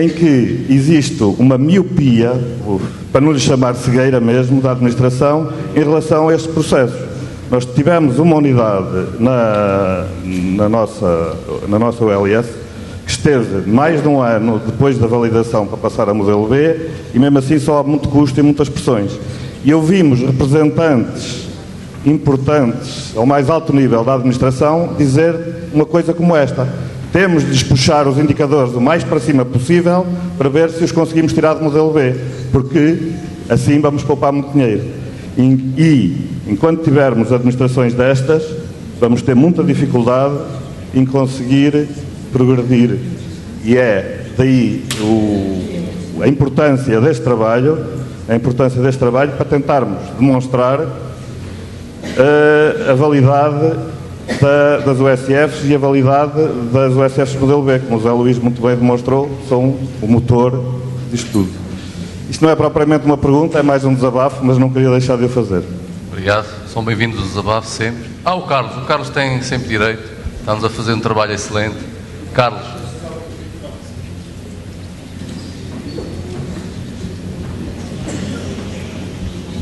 em que existe uma miopia, para não lhe chamar cegueira mesmo, da administração, em relação a estes processos. Nós tivemos uma unidade na nossa OLS que esteve mais de um ano depois da validação para passar a modelo B e mesmo assim só há muito custo e muitas pressões. E ouvimos representantes importantes ao mais alto nível da administração dizer uma coisa como esta: temos de despuxar os indicadores o mais para cima possível para ver se os conseguimos tirar do modelo B, porque assim vamos poupar muito dinheiro. E enquanto tivermos administrações destas, vamos ter muita dificuldade em conseguir progredir. E é daí a importância deste trabalho para tentarmos demonstrar a validade das OSFs e a validade das OSFs modelo B, como o Zé Luís muito bem demonstrou, são o motor disto tudo. Isto não é propriamente uma pergunta, é mais um desabafo, mas não queria deixar de o fazer. Obrigado, são bem-vindos os desabafos sempre. O Carlos tem sempre direito, estamos a fazer um trabalho excelente. Carlos.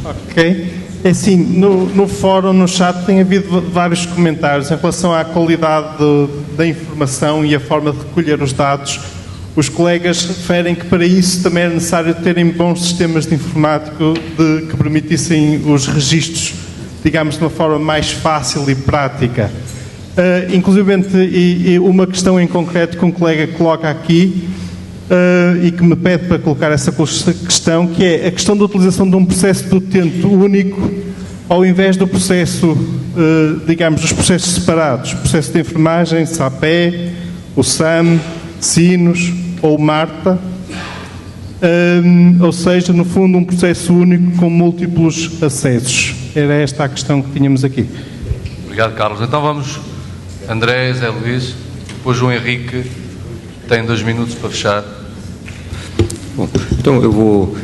Ok. É assim, no fórum, no chat, tem havido vários comentários em relação à qualidade da informação e a forma de recolher os dados, os colegas referem que para isso também era necessário terem bons sistemas de informático que permitissem os registros, digamos, de uma forma mais fácil e prática. Inclusive, uma questão em concreto que um colega coloca aqui, e que me pede para colocar essa questão, que é a questão da utilização de um processo de utente único, ao invés do processo, digamos, dos processos separados, o processo de enfermagem, SAPE, o SAM, SINOS ou MARTA, ou seja, no fundo, um processo único com múltiplos acessos. Era esta a questão que tínhamos aqui. Obrigado, Carlos. Então vamos, André, Zé Luís, depois João Henrique, tem 2 minutos para fechar. Bom, então eu vou...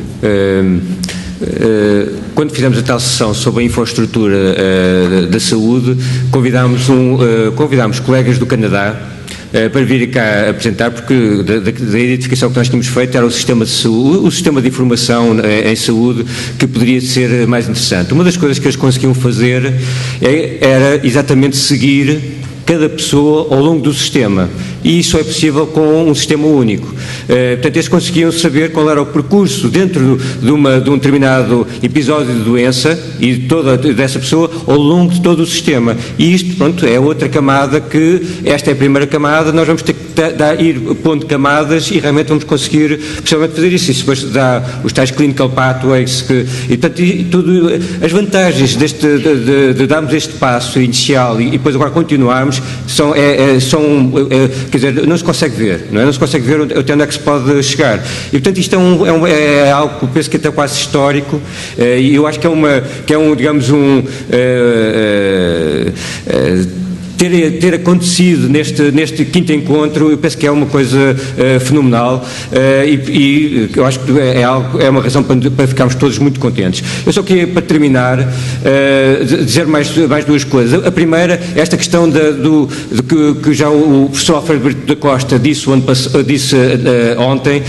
quando fizemos a tal sessão sobre a infraestrutura da saúde, convidámos colegas do Canadá para vir cá apresentar, porque da identificação que nós tínhamos feito era o sistema de saúde, o sistema de informação em saúde, que poderia ser mais interessante. Uma das coisas que eles conseguiam fazer era exatamente seguir cada pessoa ao longo do sistema, e isso é possível com um sistema único. Portanto, eles conseguiam saber qual era o percurso dentro de um determinado episódio de doença e toda dessa pessoa ao longo de todo o sistema. E isto, pronto, é outra camada esta é a primeira camada, nós vamos ter que ir pondo camadas e realmente vamos conseguir possivelmente fazer isso. Isso depois dá os tais clinical pathways, e portanto, as vantagens de darmos este passo inicial e depois agora continuarmos quer dizer, não se consegue ver, não é? Não se consegue ver até onde é que se pode chegar. E portanto isto é algo que eu penso que até quase histórico, e eu acho que digamos, ter acontecido neste quinto encontro, eu penso que é uma coisa fenomenal, e eu acho que é uma razão para ficarmos todos muito contentes. Eu só queria, para terminar, dizer mais 2 coisas. A primeira, esta questão que já o professor Alfredo Brito da Costa disse ontem.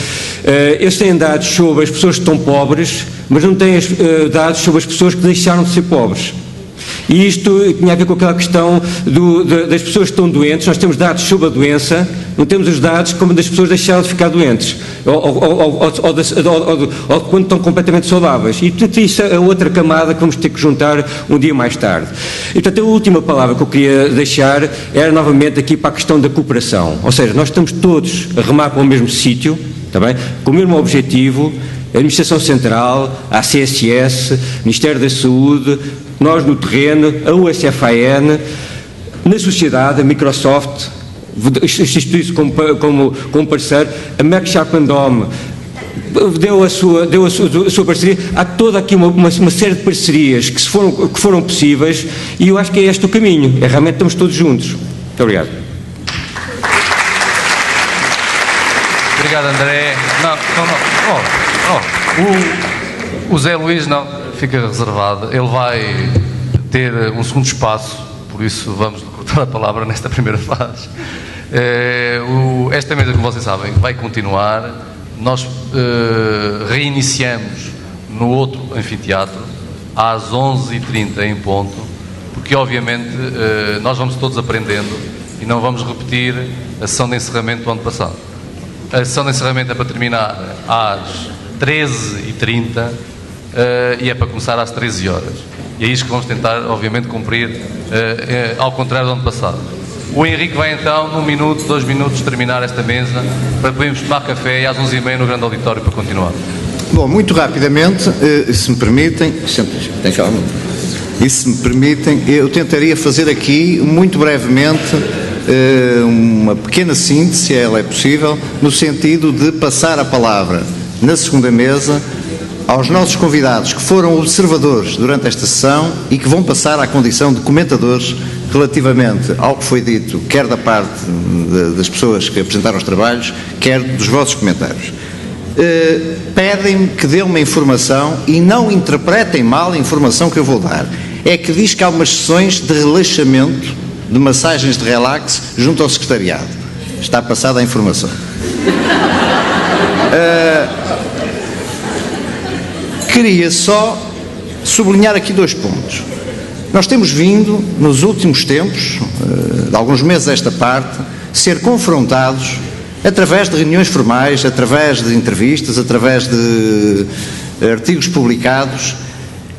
Eles têm dados sobre as pessoas que estão pobres, mas não têm dados sobre as pessoas que deixaram de ser pobres. E isto tinha a ver com aquela questão das pessoas que estão doentes. Nós temos dados sobre a doença, não temos os dados como das pessoas deixaram de ficar doentes, ou quando estão completamente saudáveis. E portanto isso é outra camada que vamos ter que juntar um dia mais tarde. E portanto a última palavra que eu queria deixar era novamente aqui para a questão da cooperação. Ou seja, nós estamos todos a remar para o mesmo sítio, está bem? Com o mesmo objetivo. A Administração Central, a CSS, Ministério da Saúde, nós no terreno, a USFAN, na sociedade, a Microsoft, isto como parceiro, a Merck Sharp & Dohme deu a sua parceria. Há toda aqui uma série de parcerias que foram possíveis, e eu acho que é este o caminho, realmente estamos todos juntos. Muito obrigado. Obrigado, André. O Zé Luís não fica reservado, ele vai ter um segundo espaço, por isso vamos lhe cortar a palavra nesta primeira fase. Esta mesa, como vocês sabem, vai continuar. Nós reiniciamos no outro anfiteatro às 11h30 em ponto, porque obviamente nós vamos todos aprendendo e não vamos repetir a sessão de encerramento do ano passado. A sessão de encerramento é para terminar às 13h30 e é para começar às 13 horas. E é isto que vamos tentar, obviamente, cumprir, ao contrário do ano passado. O Henrique vai então, num minuto, 2 minutos, terminar esta mesa para podermos tomar café e às 11h30 no grande auditório para continuar. Bom, muito rapidamente, se me permitem, tem calma. E se me permitem, eu tentaria fazer aqui, muito brevemente, uma pequena síntese, se ela é possível, no sentido de passar a palavra na segunda mesa aos nossos convidados que foram observadores durante esta sessão e que vão passar à condição de comentadores relativamente ao que foi dito, quer da parte das pessoas que apresentaram os trabalhos, quer dos vossos comentários. Pedem-me que dê uma informação e não interpretem mal a informação que eu vou dar. É que diz que há umas sessões de relaxamento, de massagens de relax junto ao secretariado. Está passada a informação. Queria só sublinhar aqui 2 pontos. Nós temos vindo, nos últimos tempos, de alguns meses a esta parte, ser confrontados através de reuniões formais, através de entrevistas, através de artigos publicados,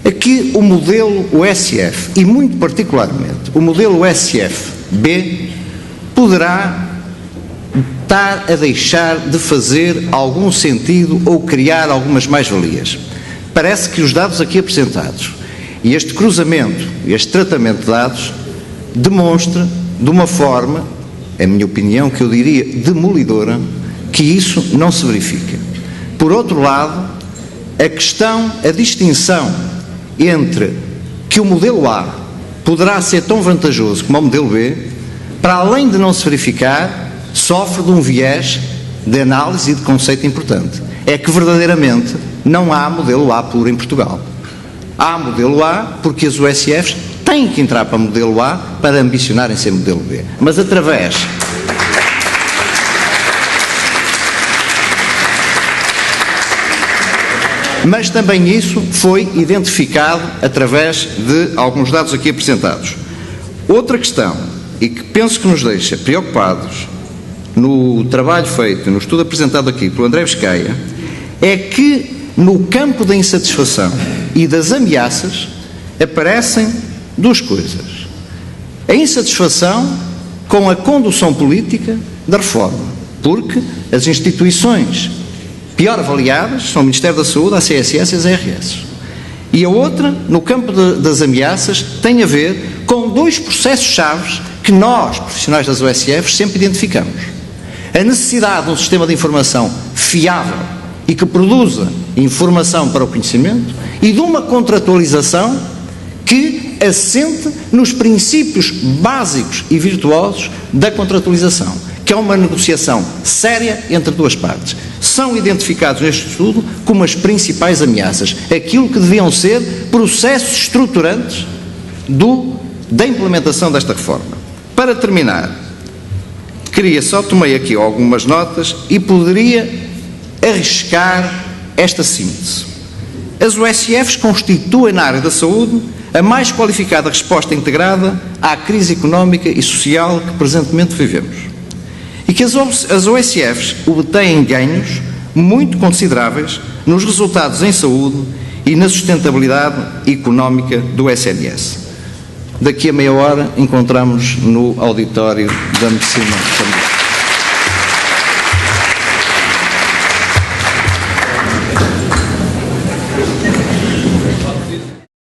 a que o modelo USF, e muito particularmente o modelo USF-B, poderá estar a deixar de fazer algum sentido ou criar algumas mais-valias. Parece que os dados aqui apresentados e este cruzamento, este tratamento de dados, demonstra de uma forma, a minha opinião, que eu diria demolidora, que isso não se verifica. Por outro lado, a distinção entre que o modelo A poderá ser tão vantajoso como o modelo B, para além de não se verificar, sofre de um viés de análise e de conceito importante. É que verdadeiramente não há modelo A puro em Portugal. Há modelo A porque as USFs têm que entrar para modelo A para ambicionarem ser modelo B. Mas através Mas também isso foi identificado através de alguns dados aqui apresentados. Outra questão, e que penso que nos deixa preocupados no trabalho feito, no estudo apresentado aqui pelo André Biscaia, é que no campo da insatisfação e das ameaças aparecem duas coisas. A insatisfação com a condução política da reforma, porque as instituições pior avaliadas são o Ministério da Saúde, a CSS e as ARS. E a outra, no campo das ameaças, tem a ver com dois processos-chave que nós, profissionais das USFs, sempre identificamos. A necessidade de um sistema de informação fiável e que produza informação para o conhecimento e de uma contratualização que assente nos princípios básicos e virtuosos da contratualização, que é uma negociação séria entre duas partes. São identificados neste estudo como as principais ameaças, aquilo que deviam ser processos estruturantes da implementação desta reforma. Para terminar, tomei aqui algumas notas e poderia arriscar esta síntese. As USFs constituem na área da saúde a mais qualificada resposta integrada à crise económica e social que presentemente vivemos. E que as USFs obtêm ganhos muito consideráveis nos resultados em saúde e na sustentabilidade económica do SNS. Daqui a meia hora encontramos no auditório da Medicina.